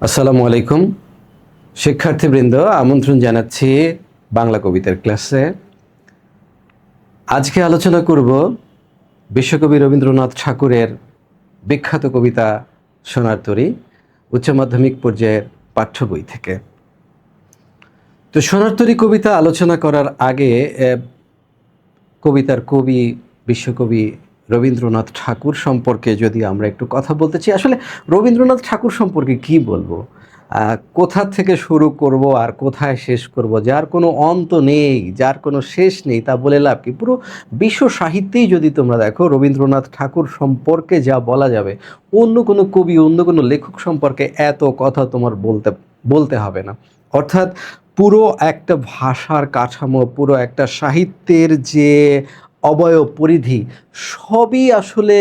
আসসালামু আলাইকুম শিক্ষার্থীবৃন্দ, আমন্ত্রণ জানাচ্ছি বাংলা কবিতার ক্লাসে। আজকে আলোচনা করব বিশ্বকবি রবীন্দ্রনাথ ঠাকুরের বিখ্যাত কবিতা সোনার তরী উচ্চ মাধ্যমিক পর্যায়ের পাঠ্য বই থেকে। তো সোনার তরী কবিতা আলোচনা করার আগে কবিতার কবি বিশ্বকবি রবীন্দ্রনাথ ঠাকুর সম্পর্কে যদি আমরা একটু কথা বলতে চাই, আসলে রবীন্দ্রনাথ ঠাকুর সম্পর্কে কি বলবো, কোথা থেকে শুরু করব আর কোথায় শেষ করব, যার কোনো অন্ত নেই, যার কোনো শেষ নেই, তা বলে লাভ কি? পুরো বিশ্ব সাহিত্যেই যদি তোমরা দেখো, রবীন্দ্রনাথ ঠাকুর সম্পর্কে যা বলা যাবে, অন্য কোনো কবি, অন্য কোনো লেখক সম্পর্কে এত কথা তোমার বলতে বলতে হবে না। অর্থাৎ পুরো একটা ভাষার কাঠামো, পুরো একটা সাহিত্যের যে অবয়ব পরিধি, সবই আসলে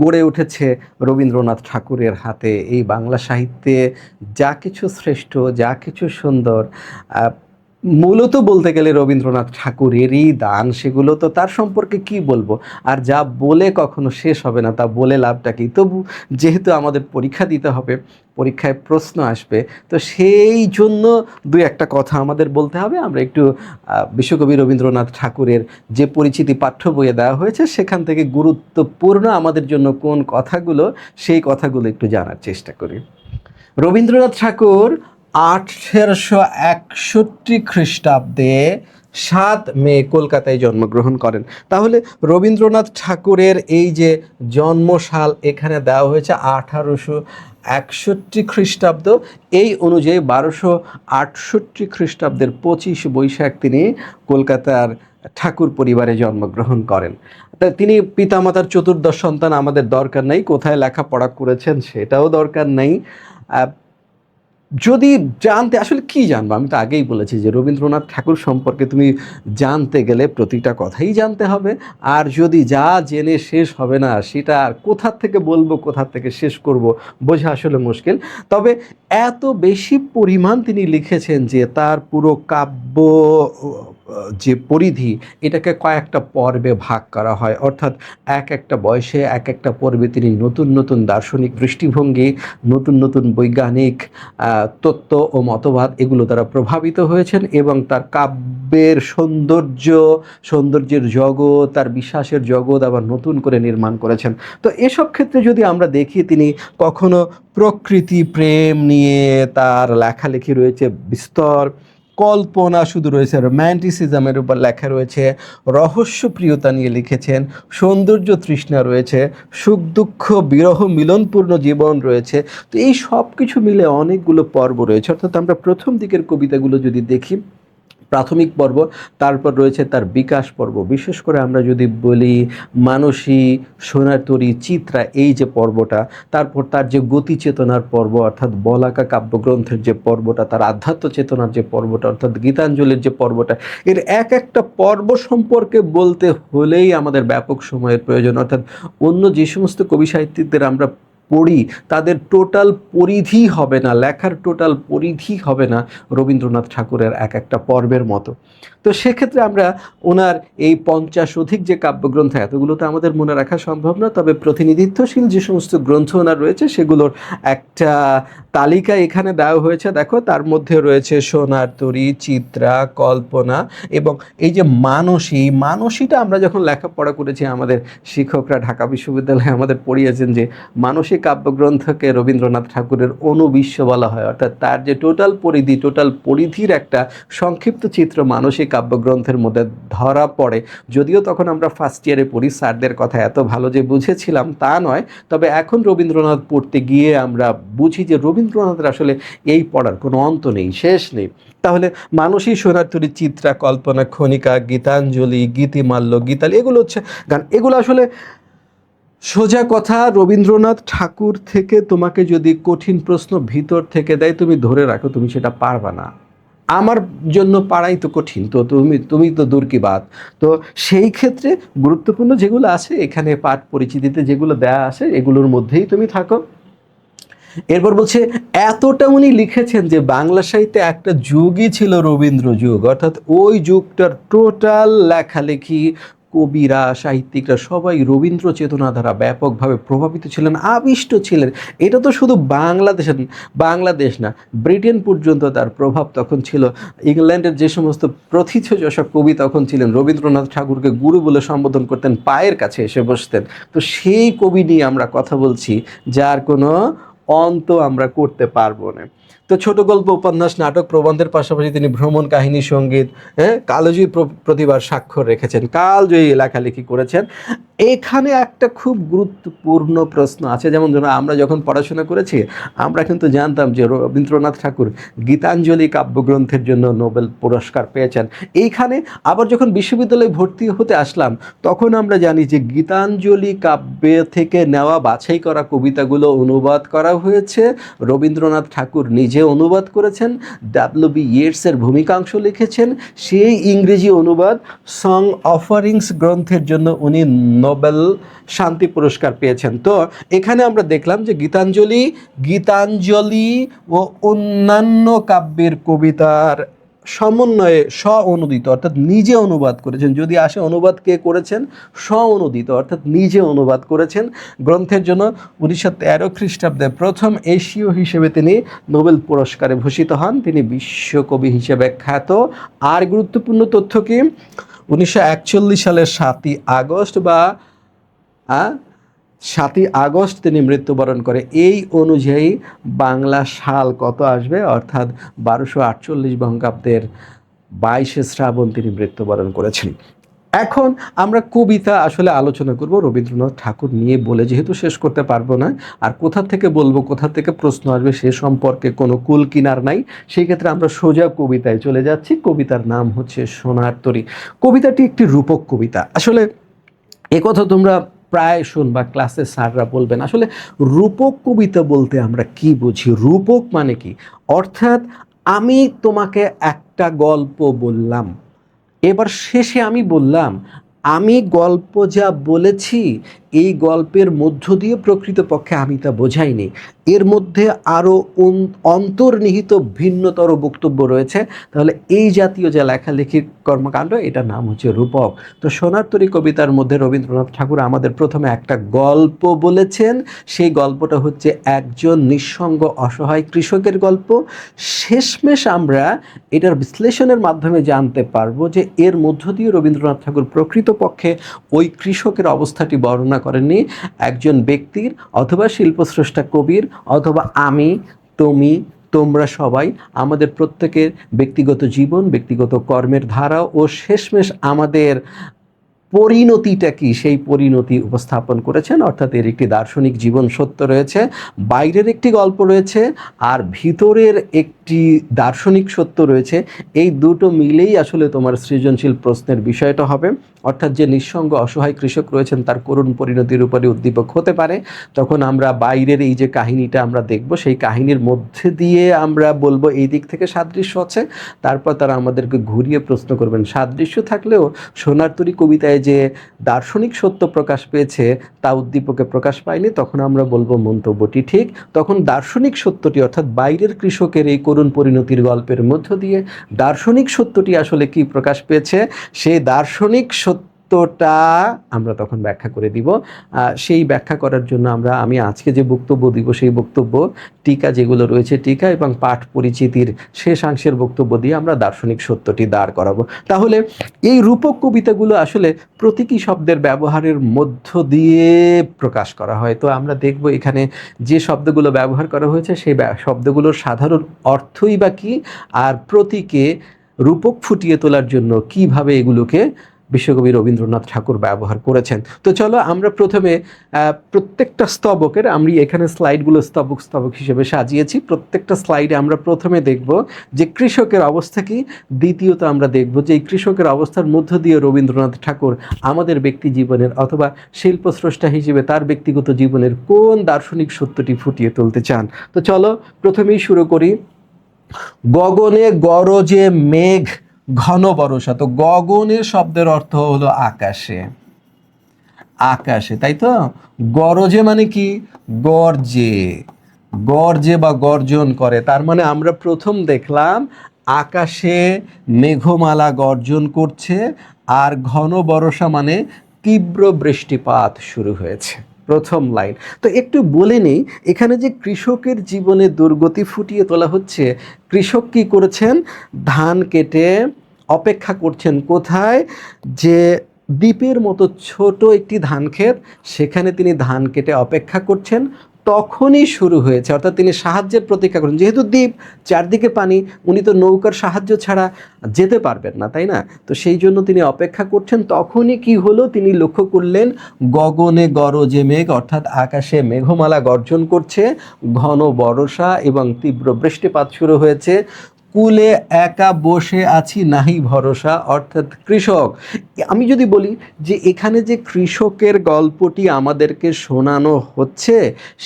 গড়ে উঠেছে রবীন্দ্রনাথ ঠাকুরের হাতে। এই বাংলা সাহিত্যে যা কিছু শ্রেষ্ঠ, যা কিছু সুন্দর, মূলত বলতে গেলে রবীন্দ্রনাথ ঠাকুরেরই দান। সেগুলো তো তার সম্পর্কে কি বলবো, আর যা বলে কখনো শেষ হবে না, তা বলে লাভটা কি? তবু যেহেতু আমাদের পরীক্ষা দিতে হবে, পরীক্ষায় প্রশ্ন আসবে, তো সেই জন্য দুই একটা কথা আমাদের বলতে হবে। আমরা একটু বিশ্বকবি রবীন্দ্রনাথ ঠাকুরের যে পরিচিতি পাঠ্য বইয়ে দেওয়া হয়েছে, সেখান থেকে গুরুত্বপূর্ণ আমাদের জন্য কোন কথাগুলো, সেই কথাগুলো একটু জানার চেষ্টা করি। রবীন্দ্রনাথ ঠাকুর 1861 খ্রিস্টাব্দে 7 মে কলকাতায় জন্মগ্রহণ করেন। তাহলে রবীন্দ্রনাথ ঠাকুরের এই যে জন্মসাল এখানে দেওয়া হয়েছে 1861 খ্রিস্টাব্দ, এই অনুযায়ী 1268 খ্রিস্টাব্দের 25 বৈশাখ তিনি কলকাতার ঠাকুর পরিবারে জন্মগ্রহণ করেন। তিনি পিতামাতার চতুর্দশ সন্তান, আমাদের দরকার নেই, কোথায় লেখাপড়া করেছেন সেটাও দরকার নেই। যদি জানতে, আসলে কি জানবো, আমি তো আগেই বলেছি যে রবীন্দ্রনাথ ঠাকুর সম্পর্কে তুমি জানতে গেলে প্রতিটা কথাই জানতে হবে। আর যদি যা জেনে শেষ হবে না, সেটা আর কোথা থেকে বলবো, কোথা থেকে শেষ করব, বোঝা আসলে মুশকিল। তবে এত বেশি পরিমাণ তিনি লিখেছেন যে তার পুরো কাব্য যে পরিধি, এটাকে কয়েকটা পর্বে ভাগ করা হয়। অর্থাৎ এক একটা বয়সে, এক একটা পর্বে তিনি নতুন নতুন দার্শনিক দৃষ্টিভঙ্গি, নতুন নতুন বৈজ্ঞানিক তত্ত্ব ও মতবাদ, এগুলো দ্বারা প্রভাবিত হয়েছেন এবং তার কাব্যের সৌন্দর্যের জগৎ, তার বিশ্বাসের জগৎ আবার নতুন করে নির্মাণ করেছেন। তো এসব ক্ষেত্রে যদি আমরা দেখি, তিনি কখনো প্রকৃতি প্রেম নিয়ে তার লেখালেখি রয়েছে বিস্তর, কল্পনা শুধু রয়েছে, রোম্যান্টিসিজমের উপর লেখা রয়েছে, রহস্যপ্রিয়তা নিয়ে লিখেছেন, সৌন্দর্য তৃষ্ণা রয়েছে, সুখ দুঃখ বিরহ মিলনপূর্ণ জীবন রয়েছে। তো এই সব কিছু মিলে অনেকগুলো পর্ব রয়েছে। অর্থাৎ আমরা প্রথম দিকের কবিতাগুলো যদি দেখি, প্রাথমিক পর্ব, তারপর রয়েছে তার বিকাশ পর্ব। বিশেষ করে আমরা যদি বলি মানসী, সোনার তরী, চিত্রা, এই যে পর্বটা, তারপর তার যে গতি চেতনার পর্ব, অর্থাৎ বলাকা কাব্যগ্রন্থের যে পর্বটা, তার আধ্যাত্ম চেতনার যে পর্বটা, অর্থাৎ গীতাঞ্জলির যে পর্বটা, এর এক একটা পর্ব সম্পর্কে বলতে হলেই আমাদের ব্যাপক সময়ের প্রয়োজন। অর্থাৎ অন্য যে সমস্ত কবি সাহিত্যিকদের আমরা পড়ি, তাদের টোটাল পরিধি হবে না, লেখার টোটাল পরিধি হবে না রবীন্দ্রনাথ ঠাকুরের এক একটা পর্বের মতো। তো সেক্ষেত্রে আমরা ওনার এই 50 অধিক যে কাব্যগ্রন্থ, এতগুলো তো আমাদের মনে রাখা সম্ভব না, তবে প্রতিনিধিত্বশীল যে সমস্ত গ্রন্থ ওনার রয়েছে, সেগুলোর একটা তালিকা এখানে দেওয়া হয়েছে। দেখো, তার মধ্যে রয়েছে সোনার তরী, চিত্রা, কল্পনা এবং এই যে মানসীটা আমরা যখন লেখাপড়া করেছি, আমাদের শিক্ষকরা ঢাকা বিশ্ববিদ্যালয়ে আমাদের পড়িয়েছেন যে মানসী কাব্যগ্রন্থকে রবীন্দ্রনাথ ঠাকুরের অনুবিশ্ব বলা হয়। অর্থাৎ তার যে টোটাল পরিধির একটা সংক্ষিপ্ত চিত্র মানসী কাব্যগ্রন্থের মধ্যে ধরা পড়ে। যদিও তখন আমরা ফার্স্ট ইয়ারে পড়ি, স্যারদের কথা এত ভালো যে বুঝেছিলাম তা নয়, তবে এখন রবীন্দ্রনাথ পড়তে গিয়ে আমরা বুঝি যে রবীন্দ্রনাথের আসলে এই পড়ার কোনো অন্ত নেই, শেষ নেই। তাহলে মানসী, সোনার তরী, চিত্রা, কল্পনা, খনিকা, গীতাঞ্জলি, গীতিমাল্য, গীতালি, এগুলো হচ্ছে গান। এগুলো আসলে সোজা কথা, রবীন্দ্রনাথ ঠাকুর থেকে তোমাকে যদি কঠিন প্রশ্ন ভিতর থেকে দেয়, তুমি ধরে রাখো তুমি সেটা পারবা না। আমার জন্য পারাই তো কঠিন, তো তুমি তো দূর কি বাত। তো সেই ক্ষেত্রে গুরুত্বপূর্ণ যেগুলো আছে এখানে পাঠ পরিচিতিতে যেগুলো দেয়া আছে, এগুলোর মধ্যেই তুমি থাকো। এরপর বলছে, এতটা উনি লিখেছেন যে বাংলা সাহিত্যে একটা যুগই ছিল রবীন্দ্র যুগ। অর্থাৎ ওই যুগটার টোটাল লেখালেখি, কবিরা, সাহিত্যিকরা সবাই রবীন্দ্র চেতনা দ্বারা ব্যাপকভাবে প্রভাবিত ছিলেন, আবিষ্ট ছিলেন। এটা তো শুধু বাংলাদেশ না, ব্রিটেন পর্যন্ত তার প্রভাব তখন ছিল। ইংল্যান্ডের যে সমস্ত প্রথিতযশা কবি তখন ছিলেন, রবীন্দ্রনাথ ঠাকুরকে গুরু বলে সম্বোধন করতেন, পায়ের কাছে এসে বসতেন। তো সেই কবি নিয়ে আমরা কথা বলছি, যার কোনো অন্ত আমরা করতে পারবো না। তো ছোট গল্প, উপন্যাস, নাটক, প্রবন্ধের পাশাপাশি তিনি ভ্রমণ, কাহিনী, সঙ্গীত, কালজয়ী প্রতিভার স্বাক্ষর রেখেছেন, কালজয়ী লেখালেখি করেছেন। এখানে একটা খুব গুরুত্বপূর্ণ প্রশ্ন আছে। যেমন ধরুন, আমরা যখন পড়াশোনা করেছি, আমরা কিন্তু জানতাম যে রবীন্দ্রনাথ ঠাকুর গীতাঞ্জলি কাব্যগ্রন্থের জন্য নোবেল পুরস্কার পেয়েছেন। এইখানে আবার যখন বিশ্ববিদ্যালয়ে ভর্তি হতে আসলাম, তখন আমরা জানি যে গীতাঞ্জলি কাব্যে থেকে নেওয়া বাছাই করা কবিতাগুলো অনুবাদ করা হয়েছে। রবীন্দ্রনাথ ঠাকুর নিজে অনুবাদ করেছেন, ডাব্লিউ.বি. ইয়েটসের ভূমিকাংশ লিখেছেন। সেই ইংরেজি অনুবাদ সং অফারিংস গ্রন্থের জন্য উনি নোবেল শান্তি পুরস্কার পেয়েছেন। তো এখানে আমরা দেখলাম যে গীতাঞ্জলি ও অন্যান্য কাব্যের কবিতার সমন্বয়ে স্ব-অনুদিত অর্থাৎ নিজে অনুবাদ করেছেন। যদি আসে অনুবাদ কে করেছেন, স্ব-অনুদিত অর্থাৎ নিজে অনুবাদ করেছেন গ্রন্থের জন্য। 1913 খ্রিস্টাব্দে প্রথম এশীয় হিসেবে তিনি নোবেল পুরস্কারে ভূষিত হন। তিনি বিশ্বকবি হিসেবে খ্যাত। আর গুরুত্বপূর্ণ তথ্য কি, 1941 সালের 7ই আগস্ট বা 7ই আগস্ট তিনি মৃত্যুবরণ করে। এই অনুযায়ী বাংলা সাল কত আসবে, অর্থাৎ 1248 বঙ্গাব্দের 22শে শ্রাবণ তিনি মৃত্যুবরণ করেছেন। এখন আমরা কবিতা আসলে আলোচনা করব রবীন্দ্রনাথ ঠাকুর নিয়ে বলে, যেহেতু শেষ করতে পারবো না। আর কোথা থেকে বলবো, কোথা থেকে প্রশ্ন আসবে সে সম্পর্কে কোনো কুল কিনার নাই। সেই ক্ষেত্রে আমরা সোজা কবিতায় চলে যাচ্ছি। কবিতার নাম হচ্ছে সোনার তরী। কবিতাটি একটি রূপক কবিতা। আসলে একথা তোমরা প্রায় শুনবা, ক্লাসে স্যাররা বলবেন আসলে রূপক কবিতা বলতে আমরা কি বুঝি। রূপক মানে কি, অর্থাৎ আমি তোমাকে একটা গল্প বললাম, এবার শেষে আমি বললাম আমি গল্প যা বলেছি এই গল্পের মধ্য দিয়ে প্রকৃতপক্ষে আমি তা বোঝাইনি, এর মধ্যে আরও অন্তর্নিহিত ভিন্নতর বক্তব্য রয়েছে। তাহলে এই জাতীয় যে লেখালেখির কর্মকাণ্ড, এটার নাম হচ্ছে রূপক। তো সোনার তরী কবিতার মধ্যে রবীন্দ্রনাথ ঠাকুর আমাদের প্রথমে একটা গল্প বলেছেন। সেই গল্পটা হচ্ছে একজন নিঃসঙ্গ অসহায় কৃষকের গল্প। শেষমেশ আমরা এটার বিশ্লেষণের মাধ্যমে জানতে পারবো যে এর মধ্য দিয়ে রবীন্দ্রনাথ ঠাকুর প্রকৃতপক্ষে ওই কৃষকের অবস্থাটি বর্ণনা করেননি, একজন ব্যক্তির অথবা শিল্পস্রষ্টা কবির অথবা আমি, তুমি, তোমরা সবাই আমাদের প্রত্যেকের ব্যক্তিগত জীবন, ব্যক্তিগত কর্মের ধারা ও শেষমেশ আমাদের পরিণতিটা কি, সেই পরিণতি উপস্থাপন করেছেন। অর্থাৎ এর একটি দার্শনিক জীবন সত্য রয়েছে, বাইরের একটি গল্প রয়েছে, আর ভিতরের একটি দার্শনিক সত্য রয়েছে। এই দুটো মিলেই আসলে তোমার সৃজনশীল প্রশ্নের বিষয়টা হবে। অর্থাৎ যে নিঃসঙ্গ অসহায় কৃষক রয়েছেন তার করুণ পরিণতির উপরে উদ্দীপক হতে পারে। তখন আমরা বাইরের এই যে কাহিনীটা আমরা দেখব, সেই কাহিনীর মধ্যে দিয়ে আমরা বলবো এই দিক থেকে সাদৃশ্য আছে। তারপর তারা আমাদেরকে ঘুরিয়ে প্রশ্ন করবেন, সাদৃশ্য থাকলেও সোনার তরী কবিতায় যে দার্শনিক সত্য প্রকাশ পেয়েছে তা উদ্দীপকে প্রকাশ পায়নি। তখন আমরা বলবো মন্তব্যটি ঠিক। তখন দার্শনিক সত্যটি অর্থাৎ বাইরের কৃষকের এই করুণ পরিণতির গল্পের মধ্য দিয়ে দার্শনিক সত্যটি আসলে কি প্রকাশ পেয়েছে, সেই দার্শনিক সত্যটা আমরা তখন ব্যাখ্যা করে দিব। সেই ব্যাখ্যা করার জন্য আমি আজকে যে বক্তব্য দিব সেই বক্তব্য, টিকা যেগুলো রয়েছে টিকা এবং পাঠ পরিচিতির শেষাংশের বক্তব্য দিয়ে আমরা দার্শনিক সত্যটি দাঁড় করাবো। তাহলে এই রূপক কবিতাগুলো আসলে প্রতীকী শব্দের ব্যবহারের মধ্য দিয়ে প্রকাশ করা হয়। তো আমরা দেখব এখানে যে শব্দগুলো ব্যবহার করা হয়েছে সেই শব্দগুলোর সাধারণ অর্থই বা কী, আর প্রতীকে রূপক ফুটিয়ে তোলার জন্য কিভাবে এগুলোকে বিশ্বকবি রবীন্দ্রনাথ ঠাকুর ব্যবহার করেছেন। তো চলো আমরা প্রথমে প্রত্যেকটা স্তবকের, আমি এখানে স্লাইডগুলো স্তবক স্তবক হিসেবে সাজিয়েছি। প্রত্যেকটা স্লাইডে আমরা প্রথমে দেখব যে কৃষকের অবস্থা কি, দ্বিতীয়ত আমরা দেখব যে এই কৃষকের অবস্থার মধ্য দিয়ে রবীন্দ্রনাথ ঠাকুর আমাদের ব্যক্তি জীবনের অথবা শিল্পস্রষ্টা হিসেবে তার ব্যক্তিগত জীবনের কোন দার্শনিক সত্যটি ফুটিয়ে তুলতে চান। তো চলো প্রথমেই শুরু করি। গগনে গরজে মেঘ ঘন বর্ষা। তো গগনের শব্দের অর্থ হলো আকাশে, আকাশে, তাই তো। গরজে মানে কি, গর্জে, গর্জে বা গর্জন করে। তার মানে আমরা প্রথম দেখলাম আকাশে মেঘমালা গর্জন করছে আর ঘন বর্ষা মানে তীব্র বৃষ্টিপাত শুরু হয়েছে। প্রথম লাইন। তো একটু বলে নিই, এখানে যে কৃষকের জীবনে দুর্গতি ফুটিয়ে তোলা হচ্ছে, কৃষক কি করেছেন, ধান কেটে অপেক্ষা করছেন কোথায়, যে দ্বীপের মতো ছোট একটি ধান ক্ষেত, সেখানে তিনি ধান কেটে অপেক্ষা করছেন। তখনই শুরু হয়েছে, অর্থাৎ তিনি সাহায্যের প্রতীক্ষা করেন, যেহেতু দ্বীপ চারদিকে পানি, উনি তো নৌকার সাহায্য ছাড়া যেতে পারবেন না, তাই না? তো সেই জন্য তিনি অপেক্ষা করছেন। তখনই কি হলো, তিনি লক্ষ্য করলেন গগনে গরজে মেঘ, অর্থাৎ আকাশে মেঘমালা গর্জন করছে, ঘন বর্ষা এবং তীব্র বৃষ্টিপাত শুরু হয়েছে। কুলে একা বসে আছি নাহি ভরসা, অর্থাৎ কৃষক। আমি যদি বলি যে এখানে যে কৃষকের গল্পটি আমাদেরকে শোনানো হচ্ছে,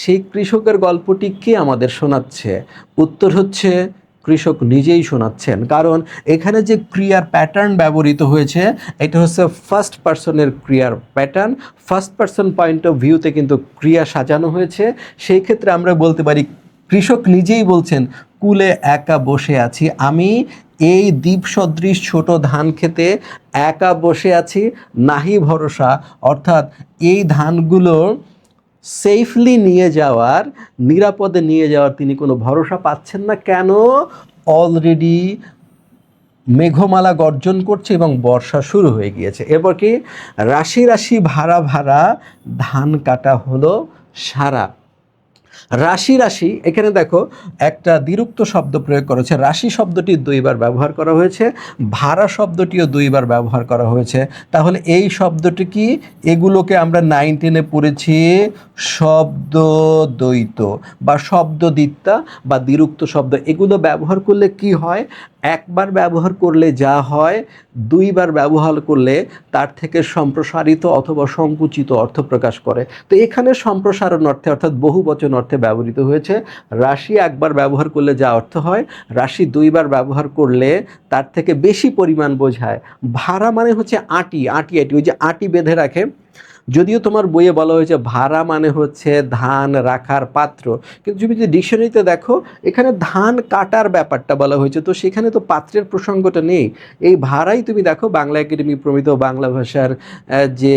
সেই কৃষকের গল্পটি কে আমাদের শোনাচ্ছে? উত্তর হচ্ছে কৃষক নিজেই শোনাচ্ছেন। কারণ এখানে যে ক্রিয়ার প্যাটার্ন ব্যবহৃত হয়েছে, এটা হচ্ছে ফার্স্ট পার্সনের ক্রিয়ার pattern. First person point of ভিউতে কিন্তু ক্রিয়া সাজানো হয়েছে। সেই ক্ষেত্রে আমরা বলতে পারি কৃষক নিজেই বলছেন, কুলে একা বসে আছি, আমি এই দ্বীপ সদৃশ ছোট ধান খেতে একা বসে আছি, নাহি ভরসা, অর্থাৎ এই ধানগুলো সেফলি নিয়ে যাওয়ার, নিরাপদে নিয়ে যাওয়ার তিনি কোনো ভরসা পাচ্ছেন না। কেন? অলরেডি মেঘমালা গর্জন করছে এবং বর্ষা শুরু হয়ে গিয়েছে। এরপর কি, রাশি রাশি ভাড়া ভাড়া ধান কাটা হলো সারা। রাশি রাশি, এখানে দেখো একটা দ্বিরুক্ত শব্দ প্রয়োগ করেছে। রাশি শব্দটি দুইবার ব্যবহার করা হয়েছে, ভাড়া শব্দটিও দুইবার ব্যবহার করা হয়েছে। তাহলে এই শব্দটি কি? এগুলোকে আমরা 9-10 পড়েছি শব্দ দ্বৈত বা শব্দদ্বিত্বা বা দ্বিরুক্ত শব্দ। এগুলো ব্যবহার করলে কি হয়, একবার ব্যবহার করলে যা হয়, দুইবার ব্যবহার করলে তার থেকে সম্প্রসারিত অথবা সংকুচিত অর্থ প্রকাশ করে। তো এখানে সম্প্রসারণ অর্থে, অর্থাৎ বহুবচন অর্থে ব্যবহৃত হয়েছে। রাশি একবার ব্যবহার করলে যা অর্থ হয়, রাশি দুইবার ব্যবহার করলে তার থেকে বেশি পরিমাণ বোঝায়। ভাড়া মানে হচ্ছে আটি, আটি আটি, ওই যে আটি বেঁধে রাখে। যদিও তোমার বইয়ে বলা হয়েছে ভাড়া মানে হচ্ছে ধান রাখার পাত্র, কিন্তু তুমি যদি ডিকশনারিতে দেখো এখানে ধান কাটার ব্যাপারটা বলা হয়েছে, তো সেখানে তো পাত্রের প্রসঙ্গটা নেই। এই ভাড়াই তুমি দেখো বাংলা একাডেমি প্রমিত বাংলা ভাষার যে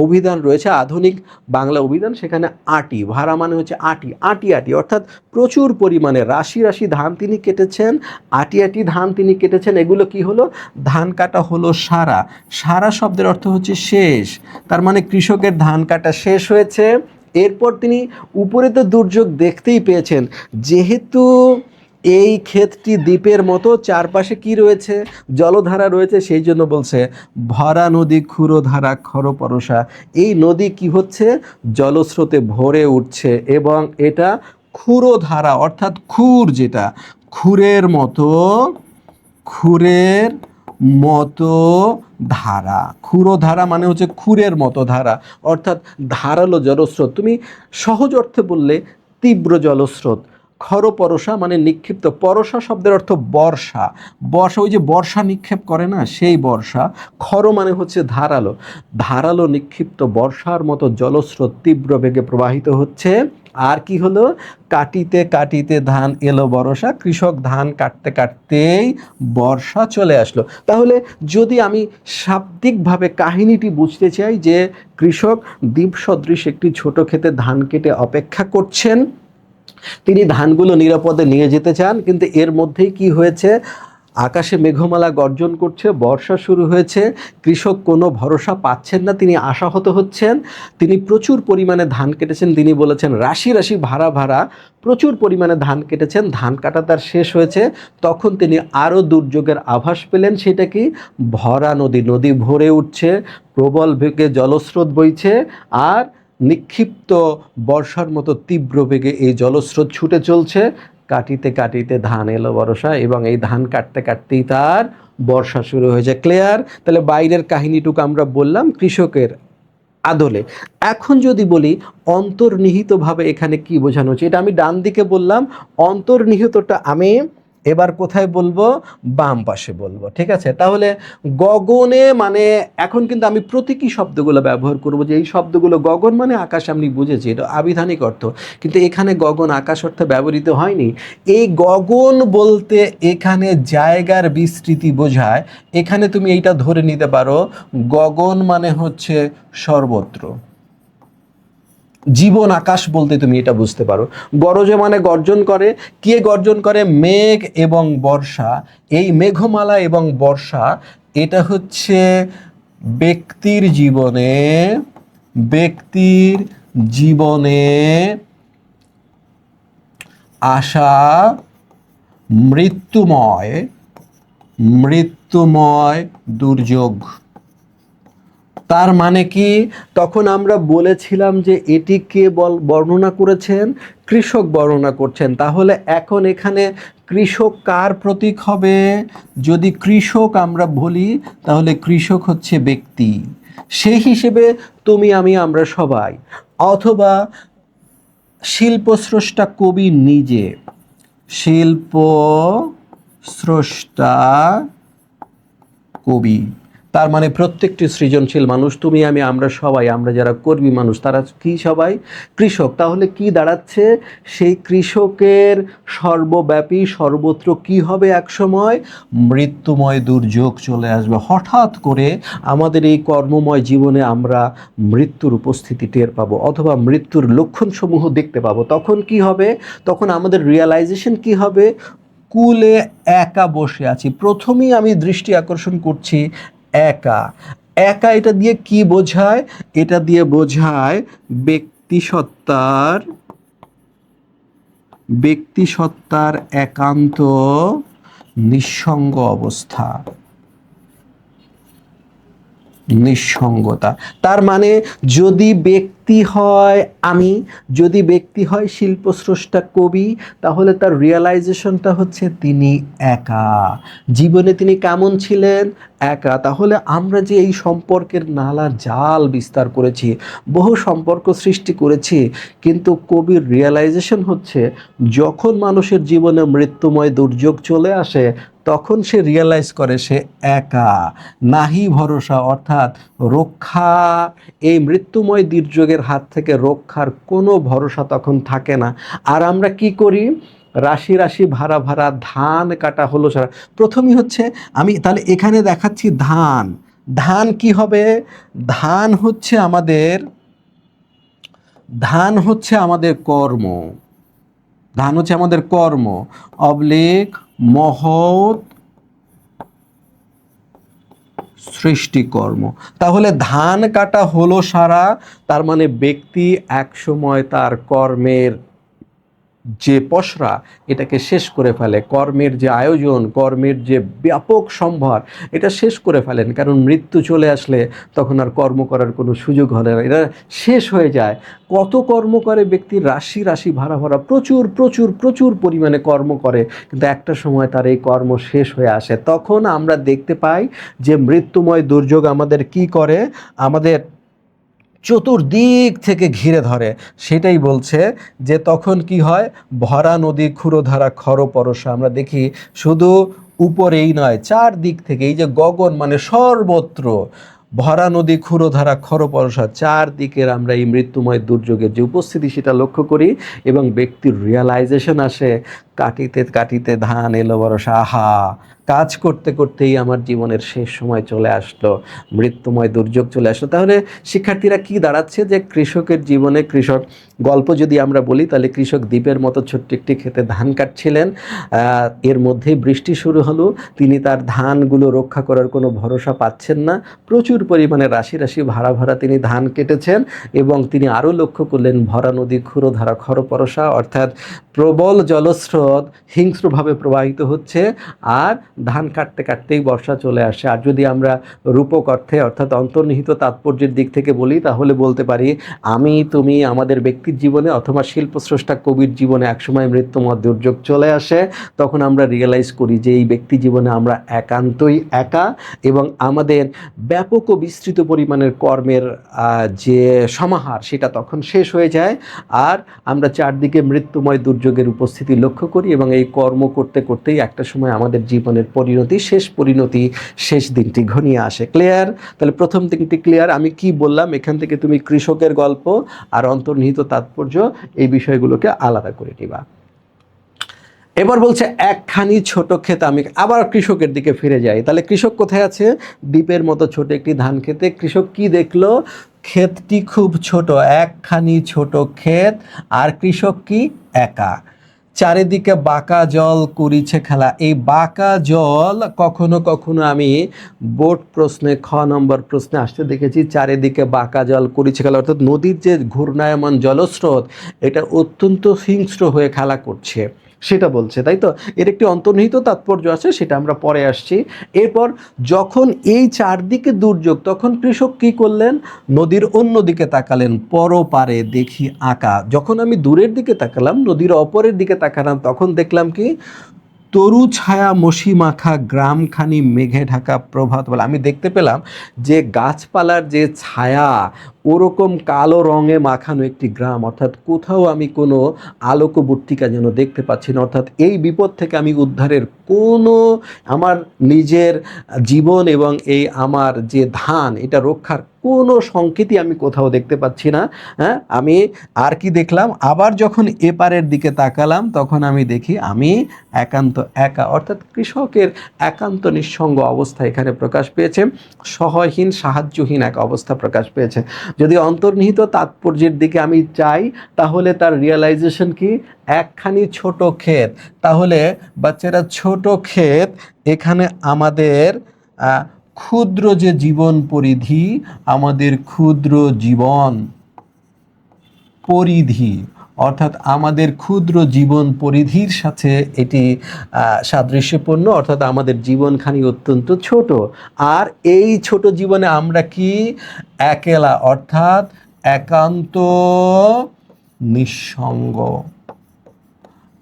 অভিধান রয়েছে, আধুনিক বাংলা অভিধান, সেখানে আটি, ভাড়া মানে হচ্ছে আটি, আটি আটি, অর্থাৎ প্রচুর পরিমাণে রাশি রাশি ধান তিনি কেটেছেন, আটি আটি ধান তিনি কেটেছেন। এগুলো কি হলো, ধান কাটা হলো সারা। সারা শব্দের অর্থ হচ্ছে শেষ, তার মানে কৃষকের ধান কাটা শেষ হয়েছে। এরপর তিনি উপরে তো দুর্যোগ দেখতেই পেয়েছেন, যেহেতু এই ক্ষেতটি দ্বীপের মতো, চারপাশে কি রয়েছে, জলধারা রয়েছে, সেই জন্য বলছে ভরা নদী ক্ষুরধারা খরপরশা। এই নদী কি হচ্ছে, জলস্রোতে ভরে উঠছে এবং এটা ক্ষুরধারা, অর্থাৎ খুর, যেটা খুরের মতো, খুরের মতো ধারা। ক্ষুরধারা মানে হচ্ছে খুরের মতো ধারা, অর্থাৎ ধারালো জলস্রোত। তুমি সহজ অর্থে বললে তীব্র জলস্রোত। খরপরশা মানে নিক্ষিপ্ত, পরশা শব্দের অর্থ বর্ষা, বর্ষা ওই যে বর্ষা নিক্ষেপ করে না, সেই বর্ষা। খর মানে হচ্ছে ধারালো, ধারালো নিক্ষিপ্ত বর্ষার মতো জলস্রোত তীব্র বেগে প্রবাহিত হচ্ছে। আর কি হলো, কাটিতে কাটিতে ধান এলো বর্ষা, কৃষক ধান কাটতে কাটতেই বর্ষা চলে আসলো। তাহলে যদি আমি শাব্দিকভাবে কাহিনীটি বুঝতে চাই, যে কৃষক দ্বীপ সদৃশ একটি ছোট ক্ষেতে ধান কেটে অপেক্ষা করছেন, তিনি ধানগুলো নিরাপদে নিয়ে যেতে চান, কিন্তু এর মধ্যেই কি হয়েছে, আকাশে মেঘমালা গর্জন করছে, বর্ষা শুরু হয়েছে, কৃষক কোনো ভরসা পাচ্ছেন না, তিনি আশাহত হচ্ছেন। তিনি প্রচুর পরিমাণে ধান কেটেছেন, তিনি বলেছেন রাশি রাশি ভাড়া ভাড়া প্রচুর পরিমাণে ধান কেটেছেন, ধান কাটা তার শেষ হয়েছে। তখন তিনি আরও দুর্যোগের আভাস পেলেন, সেটা কি, ভরা নদী, নদী ভরে উঠছে, প্রবল বেগে জলস্রোত বইছে, আর নিক্ষিপ্ত বর্ষার মতো তীব্র বেগে এই জলস্রোত ছুটে চলছে। কাটিতে কাটিতে ধান এলো বর্ষা, এবং এই ধান কাটতে কাটতেই তার বর্ষা শুরু হয়েছে। ক্লিয়ার? তাহলে বাইরের কাহিনীটুকু আমরা বললাম কৃষকের আদলে। এখন যদি বলি অন্তর্নিহিতভাবে এখানে কি বোঝানো হচ্ছে, এটা আমি ডান দিকে বললাম, অন্তর্নিহিতটা আমি এবার কোথায় বলবো? বাম পাশে বলবো। ঠিক আছে, তাহলে গগনে মানে এখন কিন্তু আমি প্রতীকী শব্দগুলো ব্যবহার করব, যে এই শব্দগুলো গগন মানে আকাশ, আমি বুঝেছি এটা আবিধানিক অর্থ, কিন্তু এখানে গগন আকাশ অর্থে ব্যবহৃত হয়নি। এই গগন বলতে এখানে জায়গার বিস্তৃতি বোঝায়। এখানে তুমি এইটা ধরে নিতে পারো, গগন মানে হচ্ছে সর্বত্র। জীবন আকাশ বলতে তুমি এটা বুঝতে পারো। গরজে মানে গর্জন করে। কে গর্জন করে? মেঘ এবং বর্ষা। এই মেঘমালা এবং বর্ষা এটা হচ্ছে ব্যক্তির জীবনে, ব্যক্তির জীবনে আসা মৃত্যুময়, মৃত্যুময় দুর্যোগ। তার মানে কি? তখন আমরা বলেছিলাম যে এটি কে বর্ণনা করেছেন? কৃষক বর্ণনা করছেন। তাহলে এখন এখানে কৃষক কার প্রতীক হবে? যদি কৃষক আমরা বলি তাহলে কৃষক হচ্ছে ব্যক্তি, সেই হিসেবে তুমি আমি আমরা সবাই, অথবা শিল্পস্রষ্টা কবি নিজে, শিল্প স্রষ্টা কবি, তার মানে প্রত্যেকটি সৃজনশীল মানুষ, তুমি আমি আমরা সবাই, আমরা যারা কর্মী মানুষ তারা কি সবাই কৃষক। তাহলে কি দাঁড়াচ্ছে? সেই কৃষকের সর্বব্যাপী সর্বত্র কি হবে? এক সময় মৃত্যুময় দুর্যোগ চলে আসবে। হঠাৎ করে আমাদের এই কর্মময় জীবনে আমরা মৃত্যুর উপস্থিতি টের পাবো, অথবা মৃত্যুর লক্ষণসমূহ দেখতে পাবো। তখন কি হবে? তখন আমাদের রিয়ালাইজেশন কি হবে? কুলে একা বসে আছি। প্রথমেই আমি দৃষ্টি আকর্ষণ করছি একা। একা এটা দিয়ে কি বোঝায়? এটা দিয়ে বোঝায় ব্যক্তিসত্তার একান্ত নিঃসঙ্গ অবস্থা, নিঃসঙ্গতা। তার মানে যদি ব্যক্তি হয় আমি, যদি ব্যক্তি হয় শিল্পস্রষ্টা কবি, তাহলে তার রিয়ালাইজেশনটা হচ্ছে তিনি একা। জীবনে তিনি কেমন ছিলেন? একা। তাহলে আমরা যে এই সম্পর্কের নালা জাল বিস্তার করেছি, বহু সম্পর্ক সৃষ্টি করেছি, কিন্তু কবির রিয়ালাইজেশন হচ্ছে যখন মানুষের জীবনে মৃত্যুময় দুর্যোগ চলে আসে তখন সে রিয়েলাইজ করে সে একা, নাহি ভরসা, অর্থাৎ রক্ষা, এই মৃত্যুময় দুর্যোগের হাত থেকে রক্ষার কোনো ভরসা তখন থাকে না। আর আমরা কি করি? রাশি রাশি ভাড়া ভাড়া ধান কাটা হলো সারা। প্রথমই হচ্ছে আমি তাহলে এখানে দেখাচ্ছি ধান। ধান কি হবে? ধান হচ্ছে আমাদের, ধান হচ্ছে আমাদের কর্ম, ধান হচ্ছে আমাদের কর্ম অবলিক মহৎ সৃষ্টিকর্ম। তাহলে ধান কাটা হলো সারা, তার মানে ব্যক্তি এক সময় তার কর্মের যে পসরা এটাকে শেষ করে ফেলে, কর্মের যে আয়োজন, কর্মের যে ব্যাপক সম্ভার এটা শেষ করে ফেলেন, কারণ মৃত্যু চলে আসলে তখন আর কর্ম করার কোনো সুযোগ হয় না, এটা শেষ হয়ে যায়। কত কর্ম করে ব্যক্তি? রাশি রাশি ভাড়া ভাড়া প্রচুর প্রচুর প্রচুর পরিমাণে কর্ম করে, কিন্তু একটা সময় তার এই কর্ম শেষ হয়ে আসে। তখন আমরা দেখতে পাই যে মৃত্যুময় দুর্যোগ আমাদের কি করে? আমাদের চতুর্দিক থেকে ঘিরে ধরে। সেটাই বলছে যে তখন কি হয়? ভরা নদী ক্ষুরধারা খর পরশা। আমরা দেখি শুধু উপরেই নয়, চারদিক থেকে, এই যে গগন মানে সর্বত্র, ভরা নদী ক্ষুরধারা খর পরশা, চারদিকের আমরা এই মৃত্যুময় দুর্যোগের যে উপস্থিতি সেটা লক্ষ্য করি, এবং ব্যক্তির রিয়ালাইজেশন আসে, কাটিতে কাটিতে ধান এলো বরষা, আহা, কাজ করতে করতেই আমার জীবনের শেষ সময় চলে আসলো, মৃত্যুময় দুর্যোগ চলে আসলো। তাহলে শিক্ষার্থীরা কি দাঁড়াচ্ছে? যে কৃষকের জীবনে, কৃষক গল্প যদি আমরা বলি তাহলে কৃষক দ্বীপের মতো ছোট্ট একটি ক্ষেতে ধান কাটছিলেন, এর মধ্যেই বৃষ্টি শুরু হলো, তিনি তার ধানগুলো রক্ষা করার কোনো ভরসা পাচ্ছেন না, প্রচুর পরিমাণে রাশি রাশি ভাড়া ভাড়া তিনি ধান কেটেছেন, এবং তিনি আরও লক্ষ্য করলেন ভরা নদী ক্ষুরধারা খর পরশা, অর্থাৎ প্রবল জলস্রোত হিংস্রভাবে প্রবাহিত হচ্ছে, আর ধান কাটতে কাটতেই বর্ষা চলে আসে। আর যদি আমরা রূপক অর্থে অর্থাৎ অন্তর্নিহিত তাৎপর্যের দিক থেকে বলি তাহলে বলতে পারি আমি তুমি আমাদের ব্যক্তির জীবনে অথবা শিল্পস্রষ্টা কবির জীবনে একসময় মৃত্যুময় দুর্যোগ চলে আসে, তখন আমরা রিয়েলাইজ করি যে এই ব্যক্তি জীবনে আমরা একান্তই একা, এবং আমাদের ব্যাপক ও বিস্তৃত পরিমাণের কর্মের যে সমাহার সেটা তখন শেষ হয়ে যায়, আর আমরা চারদিকে মৃত্যুময় দুর্যোগের উপস্থিতি লক্ষ্য করি এবং এই কর্ম করতে করতেই একটা সময় আমাদের জীবনের পরিণতি শেষ দিনটি ঘনিয়ে আসে। ক্লিয়ার? তাহলে প্রথম দিনটি ক্লিয়ার। আমি কি বললাম এখান থেকে তুমি কৃষকের গল্প আর অন্তর্নিহিত তাৎপর্য এই বিষয়গুলোকে আলাদা করে নিবা। এবার বলছে একখানি ছোট ক্ষেত, আমি আবার কৃষকের দিকে ফিরে যাই। তাহলে কৃষক কোথায় আছে? দ্বীপের মতো ছোট একটি ধান খেতে। কৃষক কি দেখলো? ক্ষেতটি খুব ছোট, একখানি ছোট ক্ষেত, আর কৃষক কি? একা। চারিদিকে বাঁকা জল করিছে খেলা। এই বাঁকা জল কখনো কখনো আমি বোর্ড প্রশ্নে খ নম্বর প্রশ্নে আসতে দেখেছি, চারিদিকে বাঁকা জল করিছে খেলা, অর্থাৎ নদীর যে ঘূর্ণায়মান জলস্রোত এটা অত্যন্ত হিংস্র হয়ে খেলা করছে সেটা বলছে, তাই তো? এর একটি অন্তর্নিহিত তাৎপর্য আছে, সেটা আমরা পরে আসছি। এরপর যখন এই চারদিকে দুর্যোগ, তখন কৃষক কি করলেন? নদীর অন্য দিকে তাকালেন, পরপারে দেখি আঁকা। যখন আমি দূরের দিকে তাকালাম, নদীর অপরের দিকে তাকালাম, তখন দেখলাম কি? তরু ছায়া মশি মাখা গ্রামখানি মেঘে ঢাকা প্রভাত বেলা। আমি দেখতে পেলাম যে গাছপালার যে ছায়া ওরকম কালো রঙে মাখানো একটি গ্রাম, অর্থাৎ কোথাও আমি কোনো আলোকবর্তিকা যেন দেখতে পাচ্ছি না। অর্থাৎ এই বিপদ থেকে আমি উদ্ধারের কোনো, আমার নিজের জীবন এবং এই আমার যে ধান এটা রক্ষার কোনো সংকেতই আমি কোথাও দেখতে পাচ্ছি না। হ্যাঁ, আমি আর কি দেখলাম? আবার যখন এপারের দিকে তাকালাম তখন আমি দেখি আমি একান্ত একা, অর্থাৎ কৃষকের একান্ত নিঃসঙ্গ অবস্থা এখানে প্রকাশ পেয়েছে, সহায়হীন সাহায্যহীন এক অবস্থা প্রকাশ পেয়েছে। যদি অন্তর্নিহিত তাৎপর্যের দিকে আমি চাই তাহলে তার রিয়েলাইজেশন কি? একখানি ছোট ক্ষেত। তাহলে বাচ্চারা ছোট ক্ষেত, এখানে আমাদের ক্ষুদ্র যে জীবন পরিধি, আমাদের ক্ষুদ্র জীবন পরিধি, অর্থাৎ আমাদের ক্ষুদ্র জীবন পরিধির সাথে এটি সাদৃশ্যপূর্ণ, অর্থাৎ আমাদের জীবনখানি অত্যন্ত ছোট। আর এই ছোট জীবনে আমরা কি? একেলা, অর্থাৎ একান্ত নিঃসঙ্গ।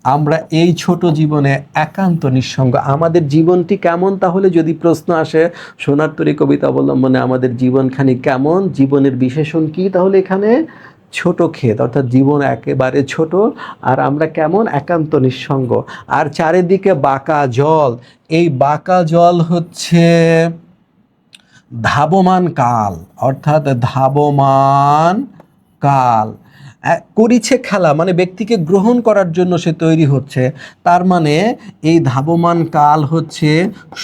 আমরা এই ছোট জীবনে একান্ত নিঃসঙ্গ। আমাদের জীবনটি কেমন তাহলে? যদি প্রশ্ন আসে সোনার তরী কবিতা অবলম্বনে আমাদের জীবনখানি কেমন, জীবনের বিশেষণ কি? তাহলে এখানে ছোট ক্ষেত, অর্থাৎ জীবন একেবারে ছোট, আর আমরা কেমন? একান্ত নিঃসঙ্গ। আর চারিদিকে বাঁকা জল, এই বাঁকা জল হচ্ছে ধাবমান কাল, অর্থাৎ ধাবমান কাল। করিছে খেলা মানে ব্যক্তিকে গ্রহণ করার জন্য সে তৈরি হচ্ছে। তার মানে এই ধাবমান কাল হচ্ছে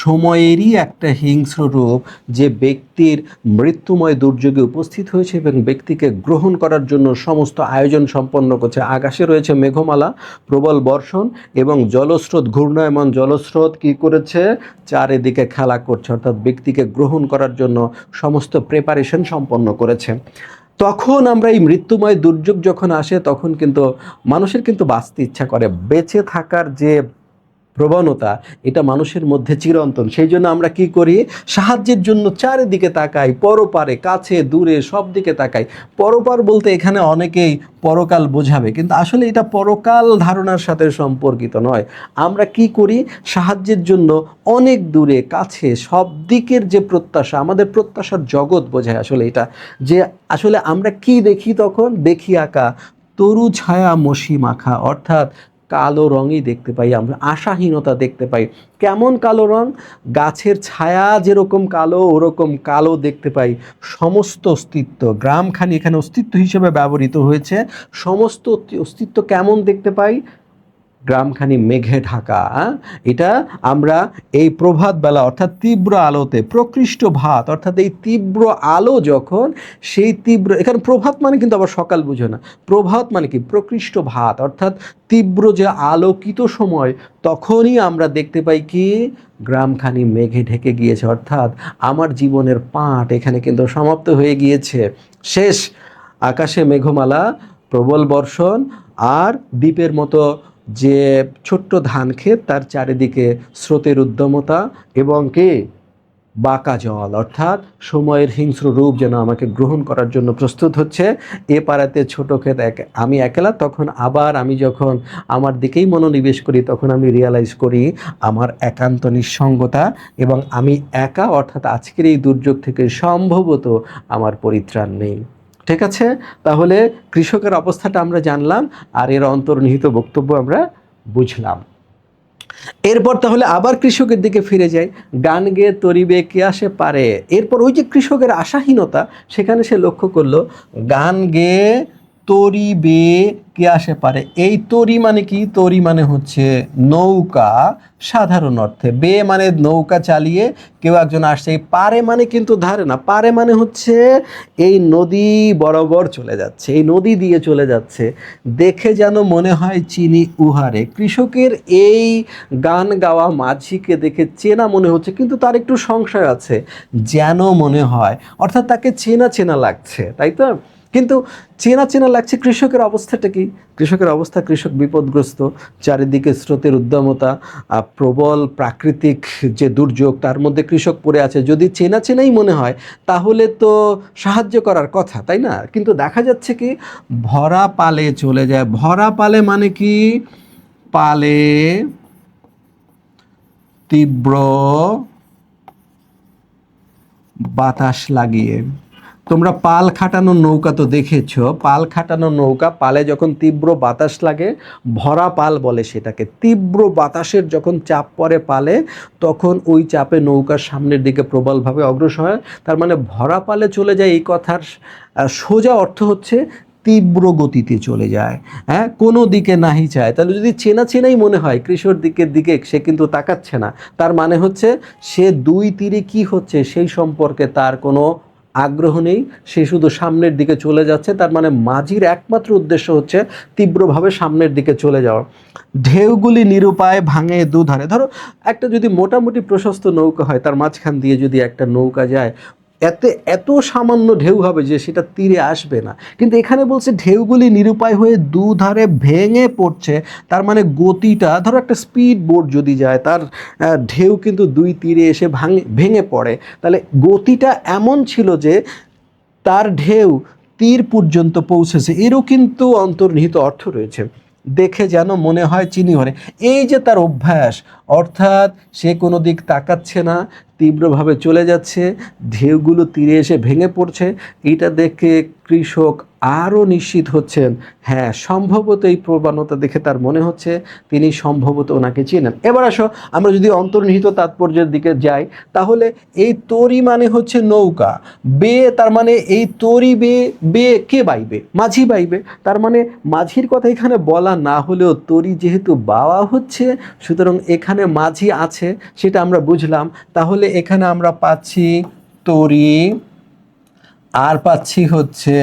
সময়েরই একটা হিংস্র রূপ, যে ব্যক্তির মৃত্যুময় দুর্যোগে উপস্থিত হয়েছে এবং ব্যক্তিকে গ্রহণ করার জন্য সমস্ত আয়োজন সম্পন্ন করছে। আকাশে রয়েছে মেঘমালা, প্রবল বর্ষণ এবং জলস্রোত, ঘূর্ণায়মান জলস্রোত কি করেছে? চারিদিকে খেলা করছে, অর্থাৎ ব্যক্তিকে গ্রহণ করার জন্য সমস্ত প্রিপারেশন সম্পন্ন করেছে। তখন আমরা এই মৃত্যুময় দুর্যোগ যখন আসে তখন কিন্তু মানুষের কিন্তু বাঁচতে ইচ্ছা করে, বেঁচে থাকার যে প্রবণতা এটা মানুষের মধ্যে চিরন্তন। সেই জন্য আমরা কি করি? সাহায্যের জন্য চারিদিকে তাকাই, পরপারে কাছে দূরে সব দিকে তাকাই। পরপার বলতে এখানে অনেকেই পরকাল বোঝাবে, কিন্তু আসলে এটা পরকাল ধারণার সাথে সম্পর্কিত নয়। আমরা কি করি? সাহায্যের জন্য অনেক দূরে কাছে সব দিকের যে প্রত্যাশা, আমাদের প্রত্যাশার জগৎ বোঝায় আসলে এটা। যে আসলে আমরা কি দেখি? তখন দেখি আঁকা তরু ছায়া মশি মাখা, অর্থাৎ কালো রঙই দেখতে পাই আমরা, আশাহীনতা দেখতে পাই। কেমন কালো রং? গাছের ছায়া যেরকম কালো ওরকম কালো দেখতে পাই সমস্ত অস্তিত্ব। গ্রামখানি এখানে অস্তিত্ব হিসেবে ব্যবহৃত হয়েছে। সমস্ত অস্তিত্ব কেমন দেখতে পাই? গ্রামখানি মেঘে ঢাকা। এটা আমরা এই প্রভাত বেলা অর্থাৎ তীব্র আলোতে, প্রকৃষ্ট ভাত অর্থাৎ এই তীব্র আলো যখন, সেই তীব্র, এখানে প্রভাত মানে কিন্তু আবার সকাল বুঝো না, প্রভাত মানে কি? প্রকৃষ্ট ভাত অর্থাৎ তীব্র যে আলোকিত সময়, তখনই আমরা দেখতে পাই কি? গ্রামখানি মেঘে ঢেকে গিয়েছে, অর্থাৎ আমার জীবনের পাঠ এখানে কিন্তু সমাপ্ত হয়ে গিয়েছে, শেষ। আকাশে মেঘমালা, প্রবল বর্ষণ, আর দ্বীপের মতো যে ছোট্ট ধান ক্ষেত, তার চারিদিকে স্রোতের উদ্যমতা এবং কি? বাঁকা জল, অর্থাৎ সময়ের হিংস্র রূপ যেন আমাকে গ্রহণ করার জন্য প্রস্তুত হচ্ছে। এ পাড়াতে ছোট ক্ষেত, আমি একলা। তখন আবার আমি যখন আমার দিকেই মনোনিবেশ করি তখন আমি রিয়ালাইজ করি আমার একান্ত নিঃসঙ্গতা এবং আমি একা, অর্থাৎ আজকের এই দুর্যোগ থেকে সম্ভবত আমার পরিত্রাণ নেই। ঠিক আছে, তাহলে কৃষকের অবস্থাটা আমরা জানলাম আর এর অন্তর্নিহিত বক্তব্য আমরা বুঝলাম। এরপর তাহলে আবার কৃষকের দিকে ফিরে যাই, গান গেয়ে তরিবে কে আসে পারে। এরপর ওই যে কৃষকের আশাহীনতা, সেখানে সে লক্ষ্য করলো গান গেয়ে তরিবে কে আসে পারে। এই তরি মানে কি? তরি মানে হচ্ছে নৌকা, সাধারণ অর্থে। বে মানে নৌকা চালিয়ে কেউ একজন আসছে। এই পারে মানে কিন্তু ধারে না, পারে মানে হচ্ছে এই নদী বরাবর চলে যাচ্ছে, এই নদী দিয়ে চলে যাচ্ছে। দেখে যেন মনে হয় চিনি উহারে। কৃষকের এই গান গাওয়া মাঝিকে দেখে চেনা মনে হচ্ছে, কিন্তু তার একটু সংশয় আছে, যেন মনে হয়, অর্থাৎ তাকে চেনা চেনা লাগছে, তাই তো? কিন্তু চেনা চেনা লাগছে, কৃষকের অবস্থাটা কি? কৃষকের অবস্থা, কৃষক বিপদগ্রস্ত, চারিদিকে স্রোতের উদ্দামতা, প্রবল প্রাকৃতিক যে দুর্যোগ, তার মধ্যে কৃষক পড়ে আছে। যদি চেনা চেনাই মনে হয় তাহলে তো সাহায্য করার কথা, তাই না? কিন্তু দেখা যাচ্ছে কি, ভরা পালে চলে যায়। ভরা পালে মানে কি? পালে তীব্র বাতাস লাগিয়ে। তোমরা পাল খাটানো নৌকা তো দেখেছো, পাল খাটানো নৌকা, পালে যখন তীব্র বাতাস লাগে, ভরা পাল বলে সেটাকে। তীব্র বাতাসের যখন চাপ পড়ে পালে, তখন ওই চাপে নৌকার সামনের দিকে প্রবলভাবে অগ্রসর হয়। তার মানে ভরা পালে চলে যায়, এই কথার সোজা অর্থ হচ্ছে তীব্র গতিতে চলে যায়, হ্যাঁ, কোনো দিকে নাহি চায়। তাহলে যদি চেনা চেনাই মনে হয় কৃষক দিকের দিকে, সে কিন্তু তাকাচ্ছে না, তার মানে হচ্ছে সে দুই তীরে কি হচ্ছে সেই সম্পর্কে তার কোনো আগ্রহ নেই, সে শুধু সামনের দিকে চলে যাচ্ছে। তার মানে মাঝির একমাত্র উদ্দেশ্য হচ্ছে তীব্রভাবে সামনের দিকে চলে যাওয়া। ঢেউগুলি নিরুপায় ভাঙে দুধারে। ধরো একটা যদি মোটামুটি প্রশস্ত নৌকা হয়, তার মাঝখান দিয়ে যদি একটা নৌকা যায়, এত সামান্য ঢেউ হবে যে সেটা তীরে আসবে না। কিন্তু এখানে বলছে ঢেউগুলি নিরুপায় হয়ে দুধারে ভেঙে পড়ছে। তার মানে গতিটা, ধরো একটা স্পিড বোট যদি যায়, তার ঢেউ কিন্তু দুই তীরে এসে ভেঙে পড়ে। তাহলে গতিটা এমন ছিল যে তার ঢেউ তীর পর্যন্ত পৌঁছেছে, এরও কিন্তু অন্তর্নিহিত অর্থ রয়েছে। দেখে যেন মনে হয় চিনি ভরে। এই যে তার অভ্যাস, অর্থাৎ সে কোনো দিক তাকাচ্ছে না, তীব্রভাবে চলে যাচ্ছে, ঢেউগুলো তীরে এসে ভেঙে পড়ছে। এটা দেখে কৃষক আরও নিশ্চিত হচ্ছেন, হ্যাঁ, সম্ভবত এই প্রবণতা দেখে তার মনে হচ্ছে তিনি সম্ভবত ওনাকে চেনেন। এবার আসো, আমরা যদি অন্তর্নিহিত তাৎপর্যের দিকে যাই, তাহলে এই তরি মানে হচ্ছে নৌকা, বে তার মানে এই তরি বে, বে কে বাইবে? মাঝি বাইবে। তার মানে মাঝির কথা এখানে বলা না হলেও তরি যেহেতু বাওয়া হচ্ছে, সুতরাং এখানে মাঝি আছে, সেটা আমরা বুঝলাম। তাহলে এখানে আমরা পাচ্ছি তরি, আর পাচ্ছি হচ্ছে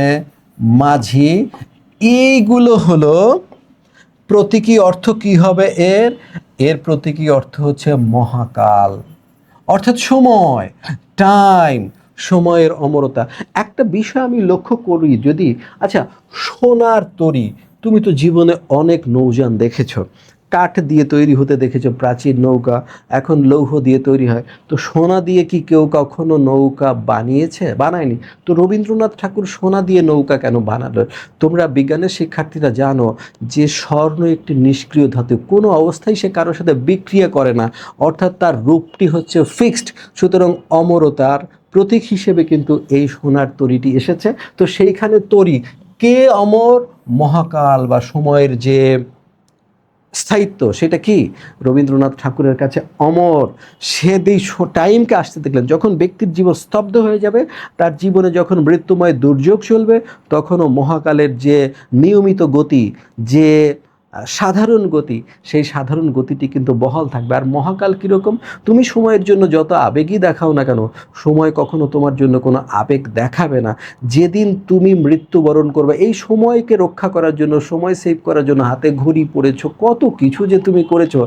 মাঝি। এইগুলো হলো প্রতীকী অর্থ। কি হবে এর? এর প্রতীকী অর্থ হচ্ছে মহাকাল, অর্থাৎ সময়, টাইম, সময়ের অমরতা। একটা বিষয় আমি লক্ষ্য করি, যদি আচ্ছা, সোনার তরী, তুমি তো জীবনে অনেক নৌযান দেখেছো, কাঠ দিয়ে তৈরি হতে দেখেছো প্রাচীন নৌকা, এখন লৌহ দিয়ে তৈরি হয়। তো সোনা দিয়ে কি কেউ কখনো নৌকা বানিয়েছে? বানায়নি। তো রবীন্দ্রনাথ ঠাকুর সোনা দিয়ে নৌকা কেন বানালো? তোমরা বিজ্ঞানের শিক্ষার্থীরা জানো যে স্বর্ণ একটি নিষ্ক্রিয় ধাতু, কোনো অবস্থায় সে কারোর সাথে বিক্রিয়া করে না, অর্থাৎ তার রূপটি হচ্ছে ফিক্সড। সুতরাং অমরতার প্রতীক হিসেবে কিন্তু এই সোনার তরীটি এসেছে। তো সেইখানে তরী কে অমর? মহাকাল বা সময়ের যে স্থায়িত্ব, সেটা কি রবীন্দ্রনাথ ঠাকুরের কাছে অমর। সে এই টাইমকে আসতে দেখলেন, যখন ব্যক্তির জীবন স্তব্ধ হয়ে যাবে, তার জীবনে যখন মৃত্যুময় দুর্যোগ চলবে, তখনও মহাকালের যে নিয়মিত গতি, যে সাধারণ গতি, সেই সাধারণ গতিটি কিন্তু বহাল থাকবে। আর মহাকাল কীরকম? তুমি সময়ের জন্য যত আবেগই দেখাও না কেন, সময় কখনো তোমার জন্য কোনো আবেগ দেখাবে না। যেদিন তুমি মৃত্যুবরণ করবে, এই সময়কে রক্ষা করার জন্য, সময় সেভ করার জন্য হাতে ঘড়ি পড়েছো, কত কিছু যে তুমি করেছো,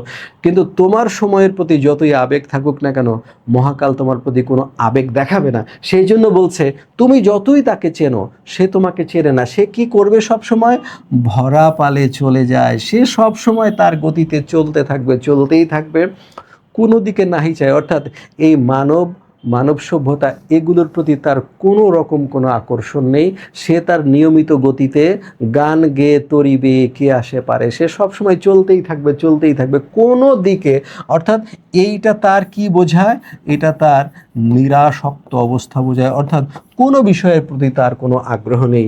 কিন্তু তোমার সময়ের প্রতি যতই আবেগ থাকুক না কেন, মহাকাল তোমার প্রতি কোনো আবেগ দেখাবে না। সেই জন্য বলছে, তুমি যতই তাকে চেনো, সে তোমাকে চেনে না। সে কি করবে? সব সময় ভরা পালে চলে যায়, সে সব সময় তার গতিতে চলতে থাকবে, চলতেই থাকবে, কোনো দিকে নাহি চায়। অর্থাৎ এই মানব সভ্যতা, এগুলোর প্রতি তার কোনো রকম কোনো আকর্ষণ নেই। সে তার নিয়মিত গতিতে গান গেয়ে তরিবে কে আসে পারে, সে সবসময় চলতেই থাকবে, চলতেই থাকবে কোনো দিকে। অর্থাৎ এইটা তার কি বোঝায়? এটা তার নিরাসক্ত অবস্থা বোঝায়, অর্থাৎ কোনো বিষয়ের প্রতি তার কোনো আগ্রহ নেই।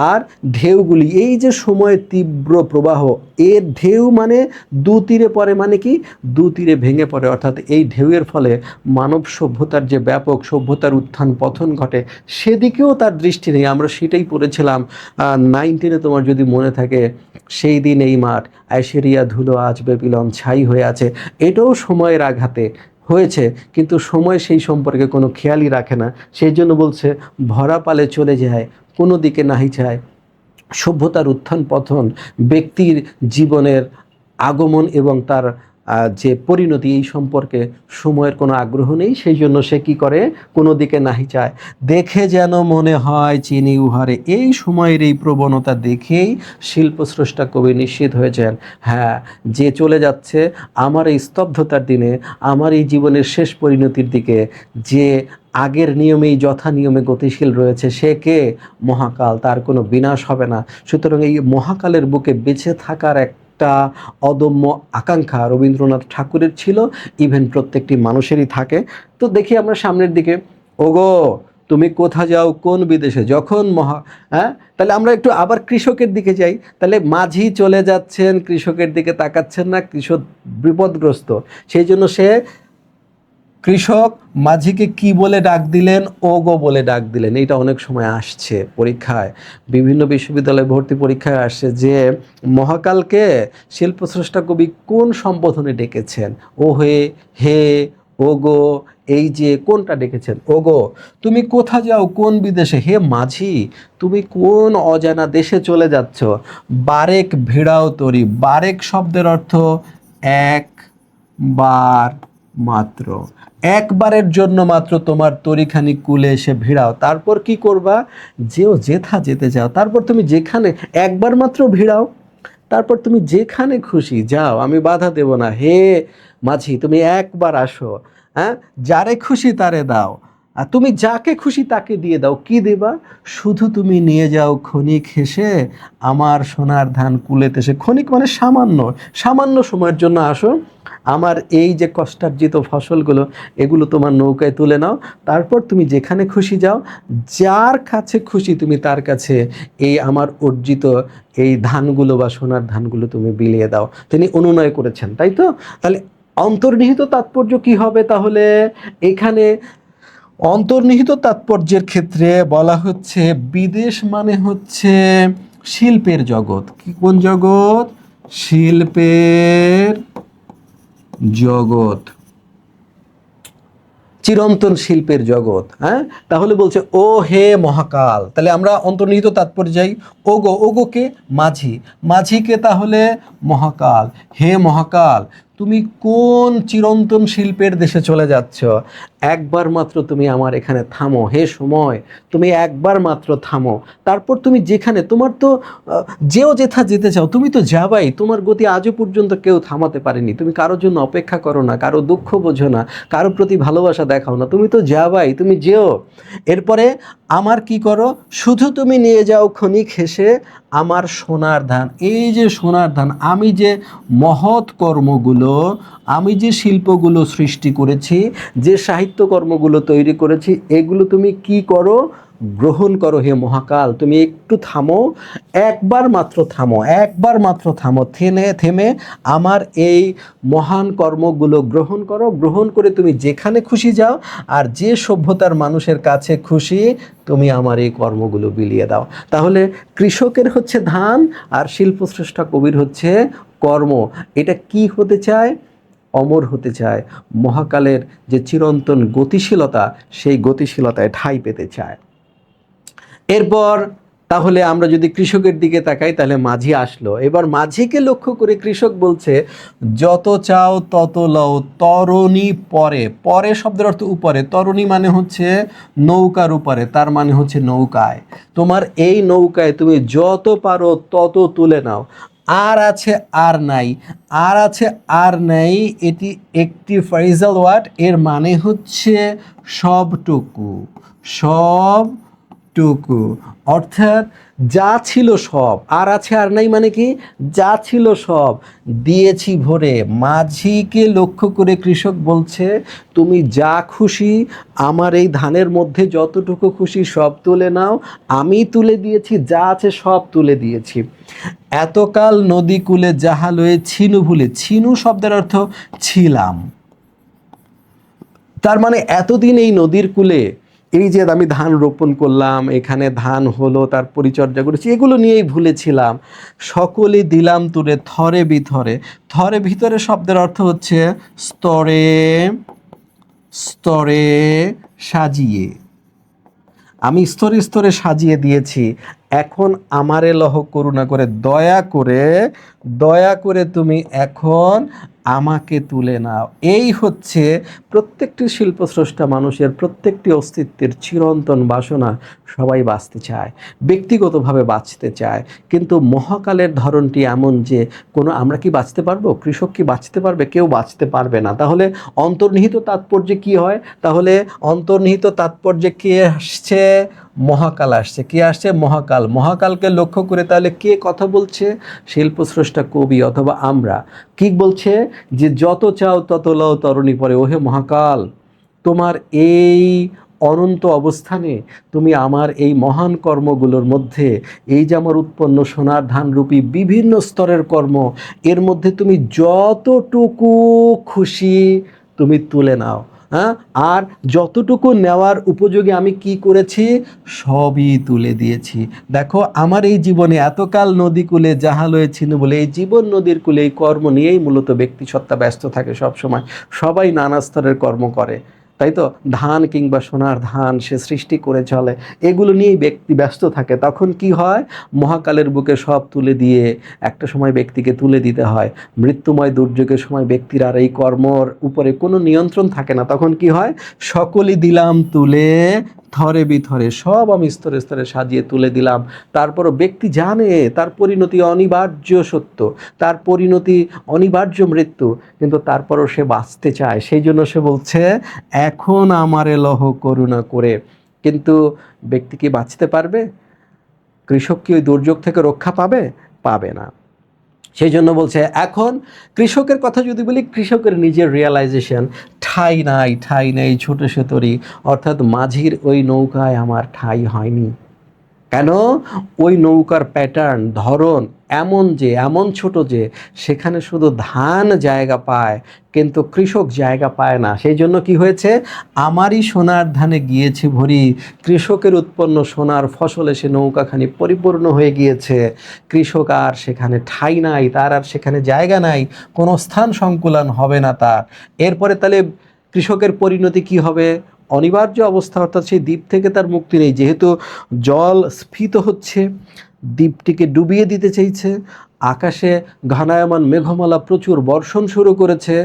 আর ঢেউগুলি, এই যে সময়ের তীব্র প্রবাহ, এর ঢেউ মানে দু তীরে পড়ে, মানে কি দু তীরে ভেঙে পড়ে, অর্থাৎ এই ঢেউয়ের ফলে মানব সভ্যতার যে ব্যাপক সভ্যতার উত্থান পতন ঘটে সেদিকেও তার দৃষ্টি নেই। আমরা সেটাই পড়েছিলাম 19 তোমার যদি মনে থাকে, সেই দিন এই মাঠ আইসেরিয়া ধুলো আজ বেবিলন ছাই হয়ে আছে। এটাও সময়ের আঘাতে হয়েছে, কিন্তু সময় সেই সম্পর্কে কোনো খেয়ালই রাখে না। সেই জন্য বলছে ভরা পালে চলে যায়, কোনো দিকে নাহি চায়। সভ্যতার উত্থান পতন, ব্যক্তির জীবনের আগমন এবং তার যে পরিণতি, এই সম্পর্কে সময়ের কোনো আগ্রহ নেই। সেই জন্য সে কি করে, কোনো দিকে নাহি চায়। দেখে যেন মনে হয় চিনি উহারে। এই সময়ের এই প্রবণতা দেখেই শিল্পস্রষ্টা কবি নিশ্চিত হয়েছেন, হ্যাঁ, যে চলে যাচ্ছে আমার এই স্তব্ধতার দিনে, আমার এই জীবনের শেষ পরিণতির দিকে, যে আগের নিয়মেই যথা নিয়মে গতিশীল রয়েছে, সে কে, মহাকাল, তার কোনো বিনাশ হবে না। সুতরাং এই মহাকালের বুকে বেঁচে থাকার একটা অদম্য আকাঙ্ক্ষা রবীন্দ্রনাথ ঠাকুরের ছিল, ইভেন প্রত্যেকটি মানুষেরই থাকে। তো দেখি আমরা সামনের দিকে, ওগো তুমি কোথা যাও কোন বিদেশে, যখন হ্যাঁ, তাহলে আমরা একটু আবার কৃষকের দিকে যাই। তাহলে মাঝি চলে যাচ্ছেন, কৃষকের দিকে তাকাচ্ছেন না, কৃষক বিপদগ্রস্ত। সেই জন্য সে, কৃষক মাঝিকে কি বলে ডাক দিলেন, ওগো বলে ডাক দিলেন। এটা অনেক সময় আসছে পরীক্ষায়, বিভিন্ন বিশ্ববিদ্যালয়ে ভর্তি পরীক্ষায় আসছে যে মহাকালকে শিল্পস্রষ্টা কবি কোন সম্বোধনে ডেকেছেন, ও হে, হে, ওগো, এই যে কোনটা ডেকেছেন। ওগো তুমি কোথা যাও কোন বিদেশে, হে মাঝি তুমি কোন অজানা দেশে চলে যাচ্ছ। বারেক ভিড়াও তরি, বারেক শব্দের অর্থ একবার মাত্র, একবারের জন্য মাত্র তোমার তরিখানি কুলে এসে ভিড়াও। তারপর কি করবা, যেও যেথা যেতে চাও, তারপর তুমি যেখানে, একবার মাত্র ভিড়াও, তারপর তুমি যেখানে খুশি যাও, আমি বাধা দেব না। হে মাঝি তুমি একবার আসো, হ্যাঁ, যারে খুশি তারে দাও, আর তুমি যাকে খুশি তাকে দিয়ে দাও। কি দেবা, শুধু তুমি নিয়ে যাও ক্ষণিক হেসে আমার সোনার ধান কুলেতে সে। ক্ষণিক মানে সামান্য, সামান্য সময়ের জন্য আসো, আমার এই যে কষ্টার্জিত ফসলগুলো এগুলো তোমার নৌকায় তুলে নাও, তারপর তুমি যেখানে খুশি যাও, যার কাছে খুশি তুমি তার কাছে এই আমার অর্জিত এই ধানগুলো বা সোনার ধানগুলো তুমি বিলিয়ে দাও। তিনি অনুনয় করেছেন, তাই তো? তাহলে অন্তর্নিহিত তাৎপর্য কি হবে তাহলে এখানে? অন্তর্নিহিত তাৎপর্যের ক্ষেত্রে বলা হচ্ছে বিদেশ মানে হচ্ছে শিল্পের জগৎ। কি, কোন জগৎ? শিল্পের জগৎ, চিরন্তন শিল্পের জগৎ। হ্যাঁ, তাহলে বলছে ও হে মহাকাল। তাহলে আমরা অন্তর্নিহিত তাৎপর্য যাই, ওগো, ওগোকে মাঝি, মাঝিকে তাহলে মহাকাল। হে মহাকাল তুমি কোন চিরন্তন শিল্পের দেশে চলে যাচ্ছ, একবার মাত্র তুমি আমার এখানে থামো। হে সময় তুমি একবার মাত্র থামো, তারপর তুমি যেখানে, তোমার তো যেও যেথা যেতে চাও, তুমি তো যাবাই, তোমার গতি আজও পর্যন্ত কেউ থামাতে পারেনি। তুমি কারোর জন্য অপেক্ষা করো না, কারো দুঃখ বোঝো না, কারো প্রতি ভালোবাসা দেখাও না, তুমি তো যাবাই, তুমি যেও। এরপরে আমার কি করো, শুধু তুমি নিয়ে যাও ক্ষণিক হেসে আমার সোনার ধান। এই যে সোনার ধান, আমি যে মহৎ কর্মগুলো, আমি যে শিল্পগুলো সৃষ্টি করেছি, যে সাহিত্যকর্মগুলো তৈরি করেছি, এগুলো তুমি কি করো, গ্রহণ করো। হে মহাকাল তুমি একটু থামো, একবার মাত্র থামো, একবার মাত্র থামো, থেমে থেমে আমার এই মহান কর্মগুলো গ্রহণ করো। গ্রহণ করে তুমি যেখানে খুশি যাও, আর যে সভ্যতার মানুষের কাছে খুশি তুমি আমার এই কর্মগুলো বিলিয়ে দাও। তাহলে কৃষকের হচ্ছে ধান, আর শিল্পস্রষ্টা কবির হচ্ছে কর্ম। এটা কি হতে চায়, অমর হতে চায়, মহাকালের যে চিরন্তন গতিশীলতা সেই গতিশীলতায় ঠাঁই পেতে চায়। এরপর তাহলে আমরা যদি কৃষকের দিকে তাকাই, তাহলে মাঝি আসলো। এবার মাঝিকে লক্ষ্য করে কৃষক বলছে, যত চাও তত লও তরণী পরে। পরে শব্দের অর্থ উপরে, তরণী মানে হচ্ছে নৌকার উপরে, তার মানে হচ্ছে নৌকায়। তোমার এই নৌকায় তুমি যত পারো তত তুলে নাও। আর আছে আর নাই, আর আছে আর নাই, এটি একটি ফ্রেজাল ওয়ার্ড, এর মানে হচ্ছে সবটুকু, সবটুকু। অর্থাৎ যা ছিল সব, আর আছে আর নাই মানে কি, যা ছিল সব দিয়েছি ভরে। মাঝিকে লক্ষ্য করে কৃষক বলছে, তুমি যা খুশি আমার এই ধানের মধ্যে যতটুকু খুশি সব তুলে নাও, আমি তুলে দিয়েছি, যা আছে সব তুলে দিয়েছি। এতকাল নদী কূলে যাহা লয়ে ছিনু ভুলে, ছিনু শব্দের অর্থ ছিলাম, তার মানে এতদিন এই নদীর কূলে এই যে আমি ধান রোপণ করলাম, এখানে ধান হলো, তার পরিচর্যা করেছি, এগুলো নিয়েই ভুলেছিলাম। সকলে দিলাম তুলে থরে বিথরে, থরে ভিতরে শব্দের অর্থ হচ্ছে স্তরে স্তরে সাজিয়ে, আমি স্তরে স্তরে সাজিয়ে দিয়েছি। এখন আমারে লহ করুণা করে, দয়া করে তুমি এখন আমাকে তুলে নাও। এই হচ্ছে প্রত্যেকটি শিল্পস্রষ্টা মানুষের প্রত্যেকটি অস্তিত্বের চিরন্তন বাসনা। সবাই বাঁচতে চায়, ব্যক্তিগতভাবে বাঁচতে চায়, কিন্তু মহাকালের ধরনটি এমন যে আমরা কি বাঁচতে পারবো? কৃষক কি বাঁচতে পারবে? কেউ বাঁচতে পারবে না। তাহলে অন্তর্নিহিত তাৎপর্যে কি হয়? তাহলে অন্তর্নিহিত তাৎপর্যে কে আসছে? মহাকাল আসছে। কে আসছে? মহাকাল। মহাকালকে লক্ষ্য করে তাহলে কে কথা বলছে? শিল্পস্রষ্টা, কবি অথবা আমরা। কি বলছে? যে যত চাও তত লও তরণী পরে, ওহে মহাকাল, তোমার এই অনন্ত অবস্থানে তুমি আমার এই মহান কর্মগুলোর মধ্যে, এই যে আমার উৎপন্ন সোনার ধানরূপী বিভিন্ন স্তরের কর্ম, এর মধ্যে তুমি যতটুকু খুশি তুমি তুলে নাও। হ্যাঁ, আর যতটুকু নেওয়ার উপযোগী আমি কি করেছি? সবই তুলে দিয়েছি। দেখো, আমার এই জীবনে এতকাল নদী কূলে যাহা লয়েছিল বলে, এই জীবন নদীর কূলে এই কর্ম নিয়েই মূলত ব্যক্তি সত্তা ব্যস্ত থাকে সব সময়। সবাই নানা স্তরের কর্ম করে, তাই তো? ধান কিংবা সোনার ধান সে সৃষ্টি করে চলে, এগুলো নিয়েই ব্যক্তি ব্যস্ত থাকে। তখন কি হয়? মহাকালের বুকে সব তুলে দিয়ে একটা সময় ব্যক্তিকে তুলে দিতে হয়। মৃত্যুময় দুর্যোগের সময় ব্যক্তির আর এই কর্মর উপরে কোনো নিয়ন্ত্রণ থাকে না। তখন কি হয়? সকলই দিলাম তুলে থরে বিথরে, সব আমি স্তরে স্তরে সাজিয়ে তুলে দিলাম। তারপরও ব্যক্তি জানে তার পরিণতি অনিবার্য সত্য, তার পরিণতি অনিবার্য মৃত্যু, কিন্তু তারপরও সে বাঁচতে চায়। সেই জন্য সে বলছে, এখন আমারে লহ করুণা করে। কিন্তু ব্যক্তি কি বাঁচতে পারবে? কৃষক কি ওই দুর্যোগ থেকে রক্ষা পাবে? পাবে না। সেই জন্য বলছে, এখন কৃষকের কথা যদি বলি, কৃষকের নিজের রিয়েলাইজেশন, ঠাই নাই ছোট সে তরি, অর্থাৎ মাঝির ওই নৌকায় আমার ঠাই হয়নি। কেন? ওই নৌকার প্যাটার্ন, ধরন এমন ছোট যে সেখানে শুধু ধান জায়গা পায়, কিন্তু কৃষক জায়গা পায় না। সেই জন্য কি হয়েছে? আমারই সোনার ধানে গিয়েছে ভরি, কৃষকের উৎপন্ন সোনার ফসলে সে নৌকাখানি পরিপূর্ণ হয়ে গিয়েছে। কৃষক আর সেখানে ঠাঁই নাই, তার আর সেখানে জায়গা নাই, কোনো স্থান সংকুলান হবে না তার। এরপরে তাহলে কৃষকের পরিণতি কি হবে? অনিবার্য অবস্থা, অর্থাৎ সেই দ্বীপ থেকে তার মুক্তি নেই। যেহেতু জল স্ফীত হচ্ছে, দ্বীপটিকে ডুবিয়ে দিতে চাইছে, আকাশে ঘনায়মান মেঘমালা প্রচুর বর্ষণ শুরু করেছে,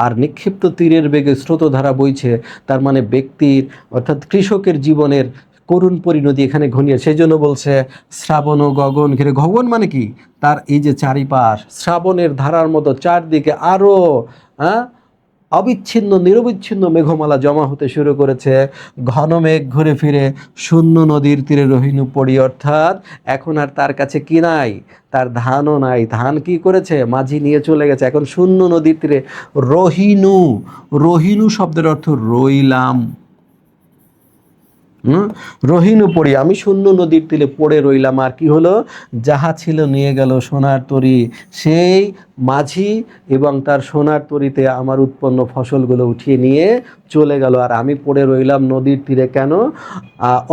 আর নিক্ষিপ্ত তীরের বেগে স্রোতধারা বইছে। তার মানে ব্যক্তির অর্থাৎ কৃষকের জীবনের করুণ পরিণতি এখানে ঘনিয়ে। সেই জন্য বলছে, শ্রাবণ ও গগন ঘিরে। গগন মানে কি? তার এই যে চারিপাশ শ্রাবণের ধারার মতো চারদিকে আরও অবিচ্ছিন্ন নিরবিচ্ছিন্ন মেঘমালা জমা হতে শুরু করেছে। ঘন মেঘ ঘুরে ফিরে শূন্য নদীর তীরে রহিনু পড়ি, অর্থাৎ এখন আর তার কাছে কি নাই? তার ধানও নাই। ধান কি করেছে? মাঝি নিয়ে চলে গেছে। এখন শূন্য নদীর তীরে রহিনু, রহিনু শব্দের অর্থ রইলাম। রহিনু পড়ি, আমি শূন্য নদীর তীরে পড়ে রইলাম। আর কি হলো? যাহা ছিল নিয়ে গেল সোনার তরী। সেই মাঝি এবং তার সোনার তরীতে আমার উৎপন্ন ফসলগুলো উঠিয়ে নিয়ে চলে গেল, আর আমি পড়ে রইলাম নদীর তীরে। কেন?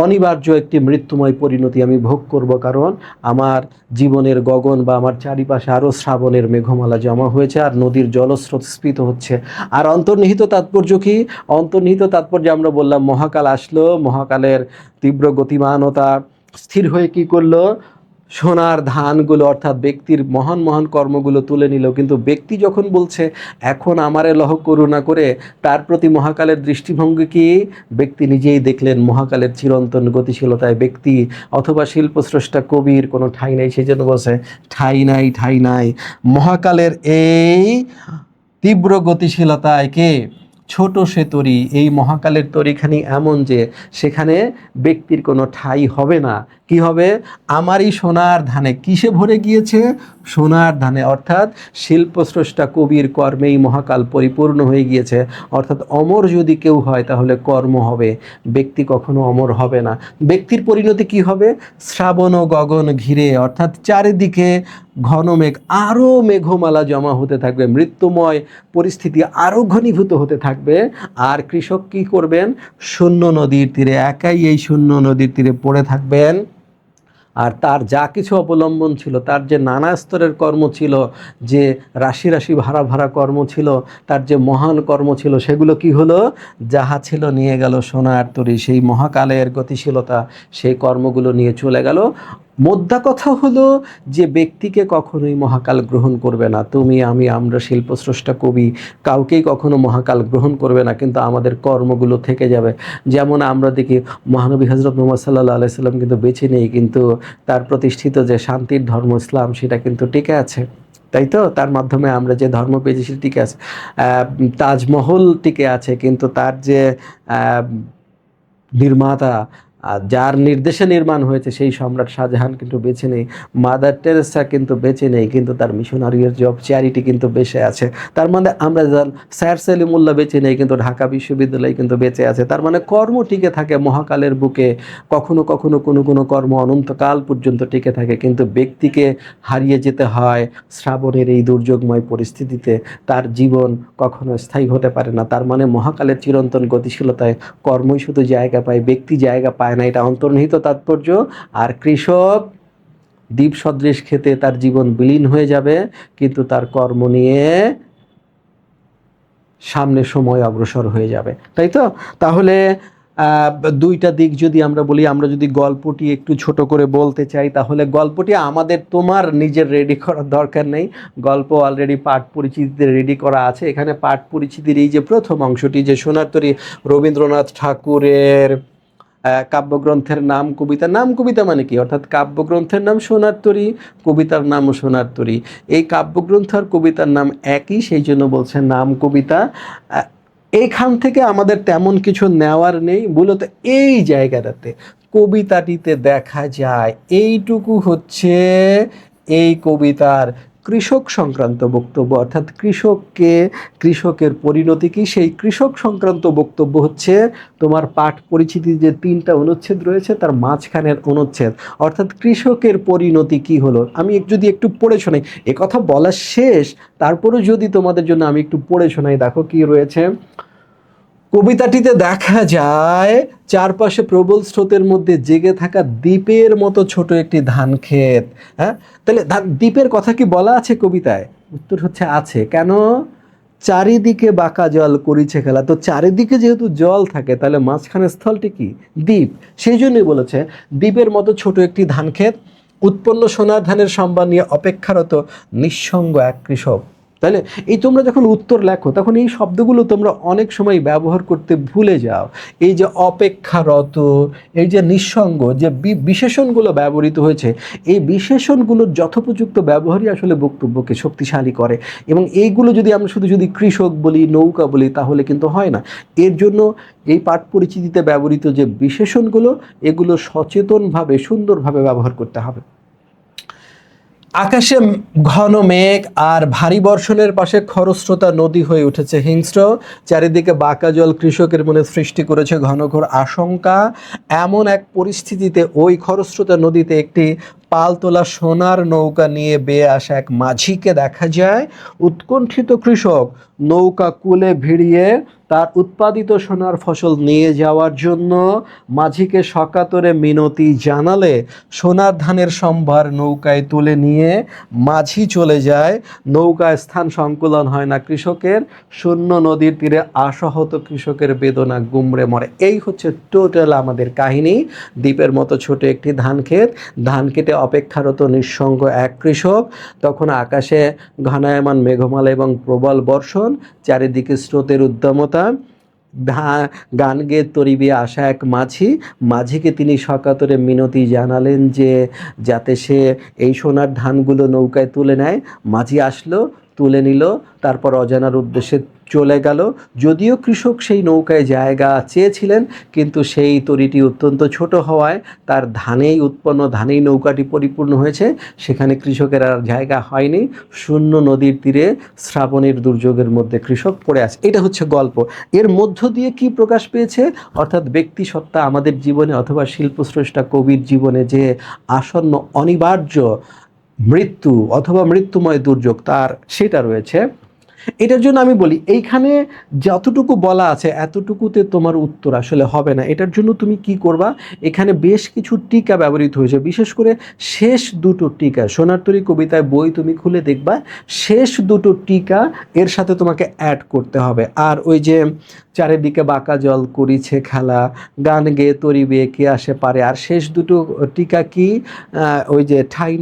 অনিবার্য একটি মৃত্যুময় পরিণতি আমি ভোগ করব, কারণ আমার জীবনের গগন বা আমার চারিপাশে আরও শ্রাবণের মেঘমালা জমা হয়েছে, আর নদীর জলস্রোত স্ফীত হচ্ছে। আর অন্তর্নিহিত তাৎপর্য কি? অন্তর্নিহিত তাৎপর্য আমরা বললাম, মহাকাল আসলো, মহাকালের তীব্র গতিমানতা স্থির হয়ে কি করলো? সোনার ধানগুলো অর্থাৎ ব্যক্তির মহান মহান কর্মগুলো তুলে নিল। কিন্তু ব্যক্তি যখন বলছে, এখন আমারে লহ করুণা করে, তার প্রতি মহাকালের দৃষ্টিভঙ্গি কি? ব্যক্তি নিজেই দেখলেন মহাকালের চিরন্তন গতিশীলতায় ব্যক্তি অথবা শিল্পস্রষ্টা কবির কোনো ঠাঁই নেই। সেই জন্য বলছে, ঠাঁই নাই মহাকালের এই তীব্র গতিশীলতায় কে? ছোট সে তরী। এই মহাকালের তরীখানি এমন যে সেখানে ব্যক্তির কোনো ঠাঁই হবে না। কি হবে? আমারই সোনার ধানে, কিসে ভরে গিয়েছে? সোনার ধানে, অর্থাৎ শিল্পস্রষ্টা কবির কর্মেই মহাকাল পরিপূর্ণ হয়ে গিয়েছে। অর্থাৎ অমর যদি কেউ হয় তাহলে কর্ম হবে, ব্যক্তি কখনো অমর হবে না। ব্যক্তির পরিণতি কি হবে? শ্রাবণ ও গগন ঘিরে, অর্থাৎ চারিদিকে ঘন মেঘ, আরও মেঘমালা জমা হতে থাকবে, মৃত্যুময় পরিস্থিতি আরও ঘনীভূত হতে থাকবে। আর কৃষক কি করবেন? শূন্য নদীর তীরে, একাই এই শূন্য নদীর তীরে পড়ে থাকবেন। আর তার যা কিছু অবলম্বন ছিল, তার যে নানা স্তরের কর্ম ছিল, যে রাশি রাশি ভাড়া ভাড়া কর্ম ছিল, তার যে মহান কর্ম ছিল, সেগুলো কি হলো? যাহা ছিল নিয়ে গেল সোনার তরী, সেই মহাকালের গতিশীলতা, সেই কর্মগুলো নিয়ে চলে গেল। মোদ্দা কথা হলো যে ব্যক্তিকে কখনোই মহাকাল গ্রহণ করবে না। তুমি, আমি, আমরা, শিল্পস্রষ্টা, কবি, কাউকেই কখনো মহাকাল গ্রহণ করবে না, কিন্তু আমাদের কর্মগুলো থেকে যাবে। যেমন আমরা দেখি মহানবী হজরত মুহাম্মদ সাল্লাল্লাহু আলাইহি সাল্লাম কিন্তু বেঁচে নেই, কিন্তু তার প্রতিষ্ঠিত যে শান্তির ধর্ম ইসলাম সেটা কিন্তু টিকে আছে, তাই তো? তার মাধ্যমে আমরা যে ধর্ম পেয়েছি সেটা টিকে আছে। তাজমহল টিকে আছে, কিন্তু তার যে নির্মাতা, যার নির্দেশে নির্মাণ হয়েছে, সেই সম্রাট শাহজাহান কিন্তু বেঁচে নেই। মাদার টেরেসা কিন্তু বেঁচে নেই, কিন্তু তার মিশনারির জব চ্যারিটি কিন্তু বেঁচে আছে। তার মানে আমরা স্যার সেলিমুল্লাহ বেঁচে নেই, কিন্তু ঢাকা বিশ্ববিদ্যালয় কিন্তু বেঁচে আছে। তার মানে কর্ম টিকে থাকে মহাকালের বুকে, কখনো কখনো কোনো কোনো কর্ম অনন্তকাল পর্যন্ত টিকে থাকে, কিন্তু ব্যক্তিকে হারিয়ে যেতে হয় শ্রাবণের এই দুর্যোগময় পরিস্থিতিতে। তার জীবন কখনো স্থায়ী হতে পারে না। তার মানে মহাকালের চিরন্তন গতিশীলতায় কর্মই শুধু জায়গা পায়, ব্যক্তি জায়গা পায় না, এটা অন্তর্নিহিত তাৎপর্য। আর কৃষক দ্বীপ সদৃশ খেতে তার জীবন বিলীন হয়ে যাবে, কিন্তু তার কর্ম নিয়ে সামনে সময় অগ্রসর হয়ে যাবে, তাই তো? তাহলে দুইটা দিক যদি আমরা বলি, আমরা যদি গল্পটি একটু ছোট করে বলতে চাই, তাহলে গল্পটি আমাদের তোমার নিজের রেডি করার দরকার নেই। গল্প অলরেডি পাঠ পরিচিতিতে রেডি করা আছে। এখানে পাঠ পরিচিতির এই যে প্রথম অংশটি, যে সোনার তরী রবীন্দ্রনাথ ঠাকুরের কাব্যগ্রন্থের নাম, কবিতার নাম, কবিতা মানে কি, অর্থাৎ কাব্যগ্রন্থের নাম সোনার তরী, কবিতার নামও সোনার তরী। এই কাব্যগ্রন্থ আর কবিতার নাম একই, সেই জন্য বলছে নাম কবিতা। এইখান থেকে আমাদের তেমন কিছু নেওয়ার নেই, মূলত এই জায়গাটাতে কবিতাটিতে দেখা যায় এইটুকু হচ্ছে এই কবিতার কৃষক সংক্রান্ত বক্তব্য, অর্থাৎ কৃষকের পরিণতি কি, সেই কৃষক সংক্রান্ত বক্তব্য হচ্ছে তোমার পাঠ পরিচিতি যে 3টা অনুচ্ছেদ রয়েছে তার মাঝখানের অনুচ্ছেদ, অর্থাৎ কৃষকের পরিণতি কি হলো। আমি যদি একটু পড়ে শোনাই, এ কথা বলা শেষ, তারপরেও যদি তোমাদের জন্য আমি একটু পড়ে শোনাই, দেখো কি রয়েছে। কবিতাটিতে দেখা যায় চারপাশে প্রবল স্রোতের মধ্যে জেগে থাকা দ্বীপের মতো ছোট একটি ধান ক্ষেত। হ্যাঁ, তাহলে দ্বীপের কথা কি বলা আছে কবিতায়? উত্তর হচ্ছে আছে। কেন? চারিদিকে বাঁকা জল করিছে খেলা। তো চারিদিকে যেহেতু জল থাকে, তাহলে মাঝখানের স্থলটি কি? দ্বীপ। সেই জন্যই বলেছে দ্বীপের মতো ছোট একটি ধান ক্ষেত, উৎপন্ন সোনার ধানের সম্ভার নিয়ে অপেক্ষারত নিঃসঙ্গ এক কৃষক। তাহলে এই তোমরা যখন উত্তর লেখো, তখন এই শব্দগুলো তোমরা অনেক সময় ব্যবহার করতে ভুলে যাও। এই যে অপেক্ষারত, এই যে নিঃসঙ্গ, যে বিশেষণগুলো ব্যবহৃত হয়েছে, এই বিশেষণগুলোর যথোপযুক্ত ব্যবহারই আসলে বক্তব্যকে শক্তিশালী করে। এবং এইগুলো যদি আমরা শুধু যদি কৃষক বলি, নৌকা বলি, তাহলে কিন্তু হয় না। এর জন্য এই পাঠ পরিচিতিতে ব্যবহৃত যে বিশেষণগুলো, এগুলো সচেতনভাবে সুন্দরভাবে ব্যবহার করতে হবে। আকাশে ঘন মেঘ আর ভারী বর্ষণের পাশে খরস্রোতা নদী হয়ে উঠেছে হিংস্র। চারিদিকে বাঁকা জল কৃষকের মনে সৃষ্টি করেছে ঘনঘোর আশঙ্কা। এমন এক পরিস্থিতিতে ওই খরস্রোতা নদীতে একটি পালতোলা সোনার নৌকা নিয়ে বেয়ে আসা এক মাঝিকে দেখা যায়। উৎকণ্ঠিত কৃষক নৌকা কূলে ভিড়িয়ে তার উৎপাদিত সোনার ফসল নিয়ে যাওয়ার জন্য মাঝিকে সকাতরে মিনতি জানালে সোনার ধানের সম্ভার নৌকায় তুলে নিয়ে মাঝি চলে যায়। নৌকায় স্থান সংকুলন হয় না কৃষকের, শূন্য নদীর তীরে আশাহত কৃষকের বেদনা গুমড়ে মরে। এই হচ্ছে টোটাল আমাদের কাহিনী। দ্বীপের মতো ছোট একটি ধান ক্ষেত, ধান কেটে অপেক্ষারত নিঃসঙ্গ এক কৃষক, তখন আকাশে ঘনায়মান মেঘমালা এবং প্রবল বর্ষণ, চারিদিকে স্রোতের উদ্দামতা, গান গেয়ে তরিবে আসা এক মাঝিকে তিনি সকাতরে মিনতি জানালেন যে যাতে সে এই সোনার ধানগুলো নৌকায় তুলে নেয়। মাঝি আসলো, তুলে নিল, তারপর অজানার উদ্দেশ্যে চলে গেল। যদিও কৃষক সেই নৌকায় জায়গা চেয়েছিলেন, কিন্তু সেই তরীটি অত্যন্ত ছোট হওয়ায় তার ধানেই নৌকাটি পরিপূর্ণ হয়েছে, সেখানে কৃষকের আর জায়গা হয়নি। শূন্য নদীর তীরে শ্রাবণের দুর্যোগের মধ্যে কৃষক পড়ে আছে। এটা হচ্ছে গল্প। এর মধ্য দিয়ে কি প্রকাশ পেয়েছে, অর্থাৎ ব্যক্তি সত্তা আমাদের জীবনে অথবা শিল্পস্রষ্টা কবির জীবনে যে আসন্ন অনিবার্য মৃত্যু অথবা মৃত্যুময় দুর্যোগ তার সেটা রয়েছে। এটার জন্য আমি বলি, এইখানে যতটুকু বলা আছে এতটুকুতে তোমার উত্তর আসলে হবে না। এটার জন্য তুমি কি করবা, এখানে বেশ কিছু টিকা ব্যবহৃত হয়েছে, বিশেষ করে শেষ দুটো টিকা। সোনার তরী কবিতায় বই তুমি খুলে দেখবা, শেষ দুটো টিকা এর সাথে তোমাকে অ্যাড করতে হবে। আর ওই যে চারিদিকে বাঁকা জল করিছে খেলা, গান গেয়ে তরি বেয়ে কে আসে পারে, আর শেষ দুটো টিকা কি, ওই যে ঠাই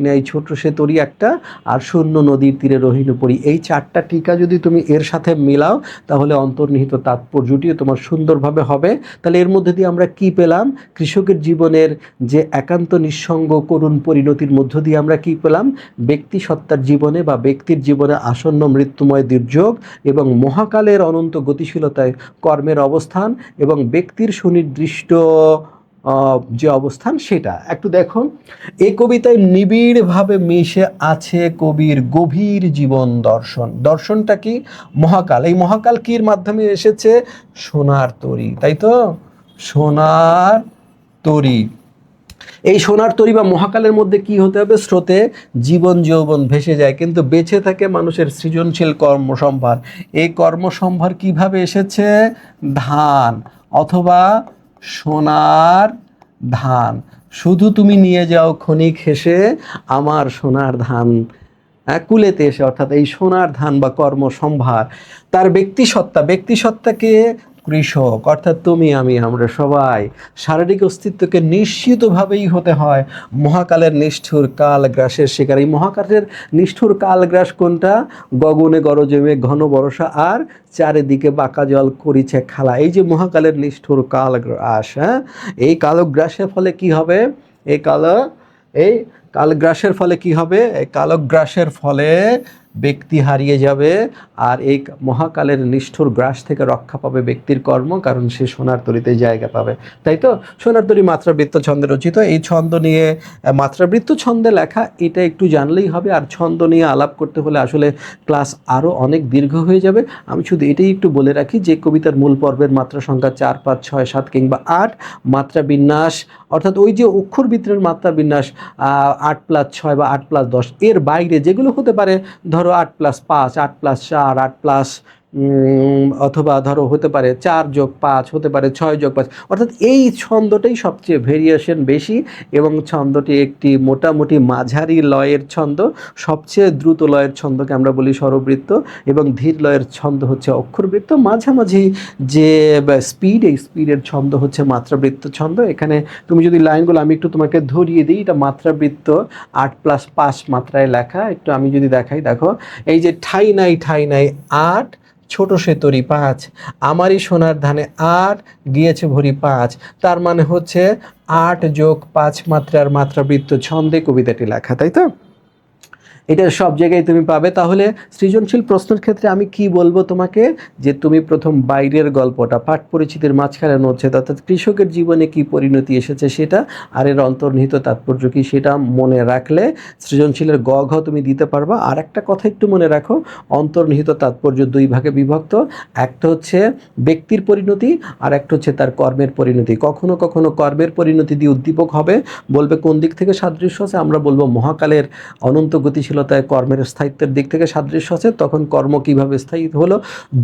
নাই ছোট সে তরি একটা, আর শূন্য নদীর তীরে রহিনু পড়ি। এই চারটা টিকা যদি তুমি এর সাথে মিলাও, তাহলে অন্তর্নিহিত তাৎপর্যটিও তোমার সুন্দরভাবে হবে। তাহলে এর মধ্যে দিয়ে আমরা কি পেলাম, কৃষকের জীবনের যে একান্ত নিঃসঙ্গ করুণ পরিণতির মধ্য দিয়ে আমরা কি পেলাম, ব্যক্তি সত্তার জীবনে বা ব্যক্তির জীবনে আসন্ন মৃত্যুময় দুর্যোগ এবং মহাকালের অনন্ত গতিশীলতায় কর্মের অবস্থান এবং ব্যক্তির সুনির্দিষ্ট যে অবস্থান সেটা একটু দেখো। এই কবিতায় নিবিড়ভাবে মিশে আছে কবির গভীর জীবন দর্শন। দর্শনটা কি, মহাকাল। এই মহাকাল কির মাধ্যমে এসেছে, সোনার তরী, তাই তো, সোনার তরী। এই সোনার তরী বা মহাকালের মধ্যে কি হতে হবে, স্রোতে জীবন যৌবন ভেসে যায়, কিন্তু বেঁচে থাকে মানুষের সৃজনশীল কর্মসম্ভার। এই কর্মসম্ভার কিভাবে এসেছে, ধান অথবা সোনার ধান। শুধু তুমি নিয়ে যাও ক্ষণিক হেসে আমার সোনার ধান কুলেতে এসে, অর্থাৎ এই সোনার ধান বা কর্মসম্ভার। তার ব্যক্তিসত্তাকে কৃষক অর্থাৎ তুমি আমি আমরা সবাই শারীরিক অস্তিত্বকে নিশ্চিতভাবেই হতে হয় মহাকালের নিষ্ঠুর কাল গ্রাসের শিকার। এই মহাকালের নিষ্ঠুর কাল গ্রাস কোনটা, গগনে গরজে মেঘ ঘন বর্ষা আর চারিদিকে বাঁকা জল করিছে খেলা। এই যে মহাকালের নিষ্ঠুর কাল গ্রাস, এই কালগ্রাসের ফলে কি হবে, এই কালগ্রাসের ফলে কি হবে, এই কালগ্রাসের ফলে ব্যক্তি হারিয়ে যাবে, আর এই মহাকালের নিষ্ঠুর গ্রাস থেকে রক্ষা পাবে ব্যক্তির কর্ম, কারণ সে সোনার তরীতে জায়গা পাবে। তাই তো, সোনার তরী মাত্রাবৃত্ত ছন্দে রচিত। এই ছন্দ নিয়ে, মাত্রাবৃত্ত ছন্দে লেখা, এটা একটু জানলেই হবে। আর ছন্দ নিয়ে আলাপ করতে হলে আসলে ক্লাস আরও অনেক দীর্ঘ হয়ে যাবে। আমি শুধু এটাই একটু বলে রাখি যে কবিতার মূল পর্বের মাত্রা সংখ্যা 4, 5, 6, 7 কিংবা 8। মাত্রা বিন্যাস অর্থাৎ ওই যে অক্ষরবৃত্তের মাত্রা বিন্যাস 8+6 বা 8+10, এর বাইরে যেগুলো হতে পারে, ধরো 8+5, 8+4, 8+ অথবা ধরো হতে পারে 4+5, হতে পারে 6+5, অর্থাৎ এই ছন্দটাই সবচেয়ে ভেরিয়েশন বেশি এবং ছন্দটি একটি মোটামুটি মাঝারি লয়ের ছন্দ। সবচেয়ে দ্রুত লয়ের ছন্দকে আমরা বলি স্বরবৃত্ত এবং ধীর লয়ের ছন্দ হচ্ছে অক্ষরবৃত্ত। মাঝামাঝি যে স্পিড, এই স্পিডের ছন্দ হচ্ছে মাত্রাবৃত্ত ছন্দ। এখানে তুমি যদি লাইনগুলো আমি একটু তোমাকে ধরিয়ে দিই, এটা মাত্রাবৃত্ত 8+5 মাত্রায় লেখা। একটু আমি যদি দেখাই, দেখো এই যে ঠাই নাই 8, ছোট সে তরি 5, আমারই সোনার ধানে 8, গিয়েছে ভরি 5। তার মানে হচ্ছে 8+5 মাত্রার মাত্রাবৃত্ত ছন্দে কবিতাটি লেখা, তাই তো। এটা সব জায়গায় তুমি পাবে। তাহলে সৃজনশীল প্রশ্নের ক্ষেত্রে আমি কি বলবো তোমাকে, যে তুমি প্রথম বাইরের গল্পটা, পাঠ পরিচিতির মাঝখানে অনুচ্ছেদ অর্থাৎ কৃষকের জীবনে কি পরিণতি এসেছে সেটা, আর এর অন্তর্নিহিত তাৎপর্য কি সেটা মনে রাখলে সৃজনশীলের গ ঘ তুমি দিতে পারবা। আর একটা কথা একটু মনে রাখো, অন্তর্নিহিত তাৎপর্য দুই ভাগে বিভক্ত। একটা হচ্ছে ব্যক্তির পরিণতি, আর একটা হচ্ছে তার কর্মের পরিণতি। কখনো কখনো কর্মের পরিণতি দিয়ে উদ্দীপক হবে, বলবে কোন দিক থেকে সাদৃশ্য আছে, আমরা বলবো মহাকালের অনন্ত গতিশীলতায় কর্মের স্থায়িত্বের দিক থেকে সাদৃশ্য আছে। তখন কর্ম কিভাবে স্থায়ী হলো,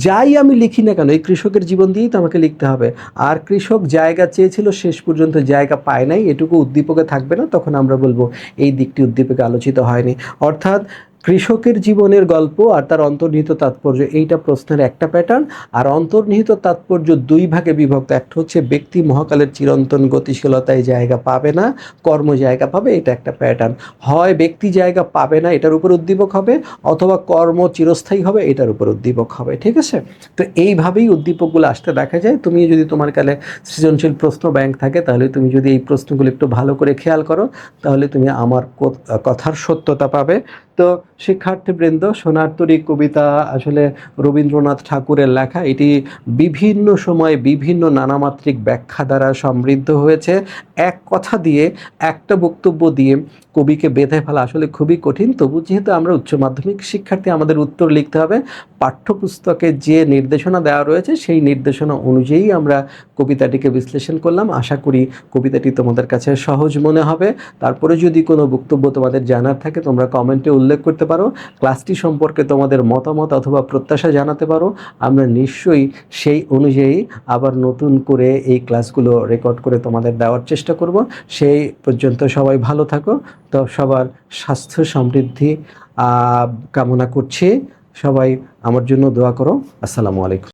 যাই আমি লিখি না কেন এই কৃষকের জীবন দিয়েই তো আমাকে লিখতে হবে। আর কৃষক জায়গা চেয়েছিল, শেষ পর্যন্ত জায়গা পায় নাই, এটুকু উদ্দীপকে থাকবে না, তখন আমরা বলবো এই দিকটি উদ্দীপকে আলোচিত হয়নি। অর্থাৎ কৃষকের জীবনের গল্প আর তার অন্তর্নিহিত তাৎপর্য, এইটা প্রশ্নের একটা প্যাটার্ন। আর অন্তর্নিহিত তাৎপর্য দুই ভাগে বিভক্ত। একটা হচ্ছে ব্যক্তি মহাকালের চিরন্তন গতিশীলতায় জায়গা পাবে না, কর্ম জায়গা পাবে, এটা একটা প্যাটার্ন। হয় ব্যক্তি জায়গা পাবে না, এটার উপর উদ্দীপক হবে, অথবা কর্ম চিরস্থায়ী হবে, এটার উপর উদ্দীপক হবে। ঠিক আছে, তো এইভাবেই উদ্দীপকগুলো আসতে দেখা যায়। তুমি যদি তোমার কালে সৃজনশীল প্রশ্ন ব্যাংক থাকে, তাহলে তুমি যদি এই প্রশ্নগুলো একটু ভালো করে খেয়াল করো, তাহলে তুমি আমার কথার সত্যতা পাবে। তো শিক্ষার্থীবৃন্দ, সোনার তরী কবিতা আসলে রবীন্দ্রনাথ ঠাকুরের লেখা। এটি বিভিন্ন সময়ে বিভিন্ন নানামাত্রিক ব্যাখ্যা দ্বারা সমৃদ্ধ হয়েছে। এক কথা দিয়ে, একটা বক্তব্য দিয়ে কবিকে বেঁধে ফেলা আসলে খুবই কঠিন। তবু যেহেতু আমরা উচ্চ মাধ্যমিক শিক্ষার্থী, আমাদের উত্তর লিখতে হবে। পাঠ্যপুস্তকে যে নির্দেশনা দেওয়া রয়েছে সেই নির্দেশনা অনুযায়ী আমরা কবিতাটিকে বিশ্লেষণ করলাম। আশা করি কবিতাটি তোমাদের কাছে সহজ মনে হবে। তারপরে যদি কোনো বক্তব্য তোমাদের জানার থাকে তোমরা কমেন্টে উল্লেখ করতে পারো। ক্লাসটি সম্পর্কে তোমাদের মতামত অথবা প্রত্যাশা জানাতে পারো। আমরা নিশ্চয়ই সেই অনুযায়ী আবার নতুন করে এই ক্লাসগুলো রেকর্ড করে তোমাদের দেওয়ার চেষ্টা করব। সেই পর্যন্ত সবাই ভালো থাকো। তো সবার স্বাস্থ্য সমৃদ্ধি কামনা করছি। সবাই আমার জন্য দোয়া করো। আসসালামু আলাইকুম।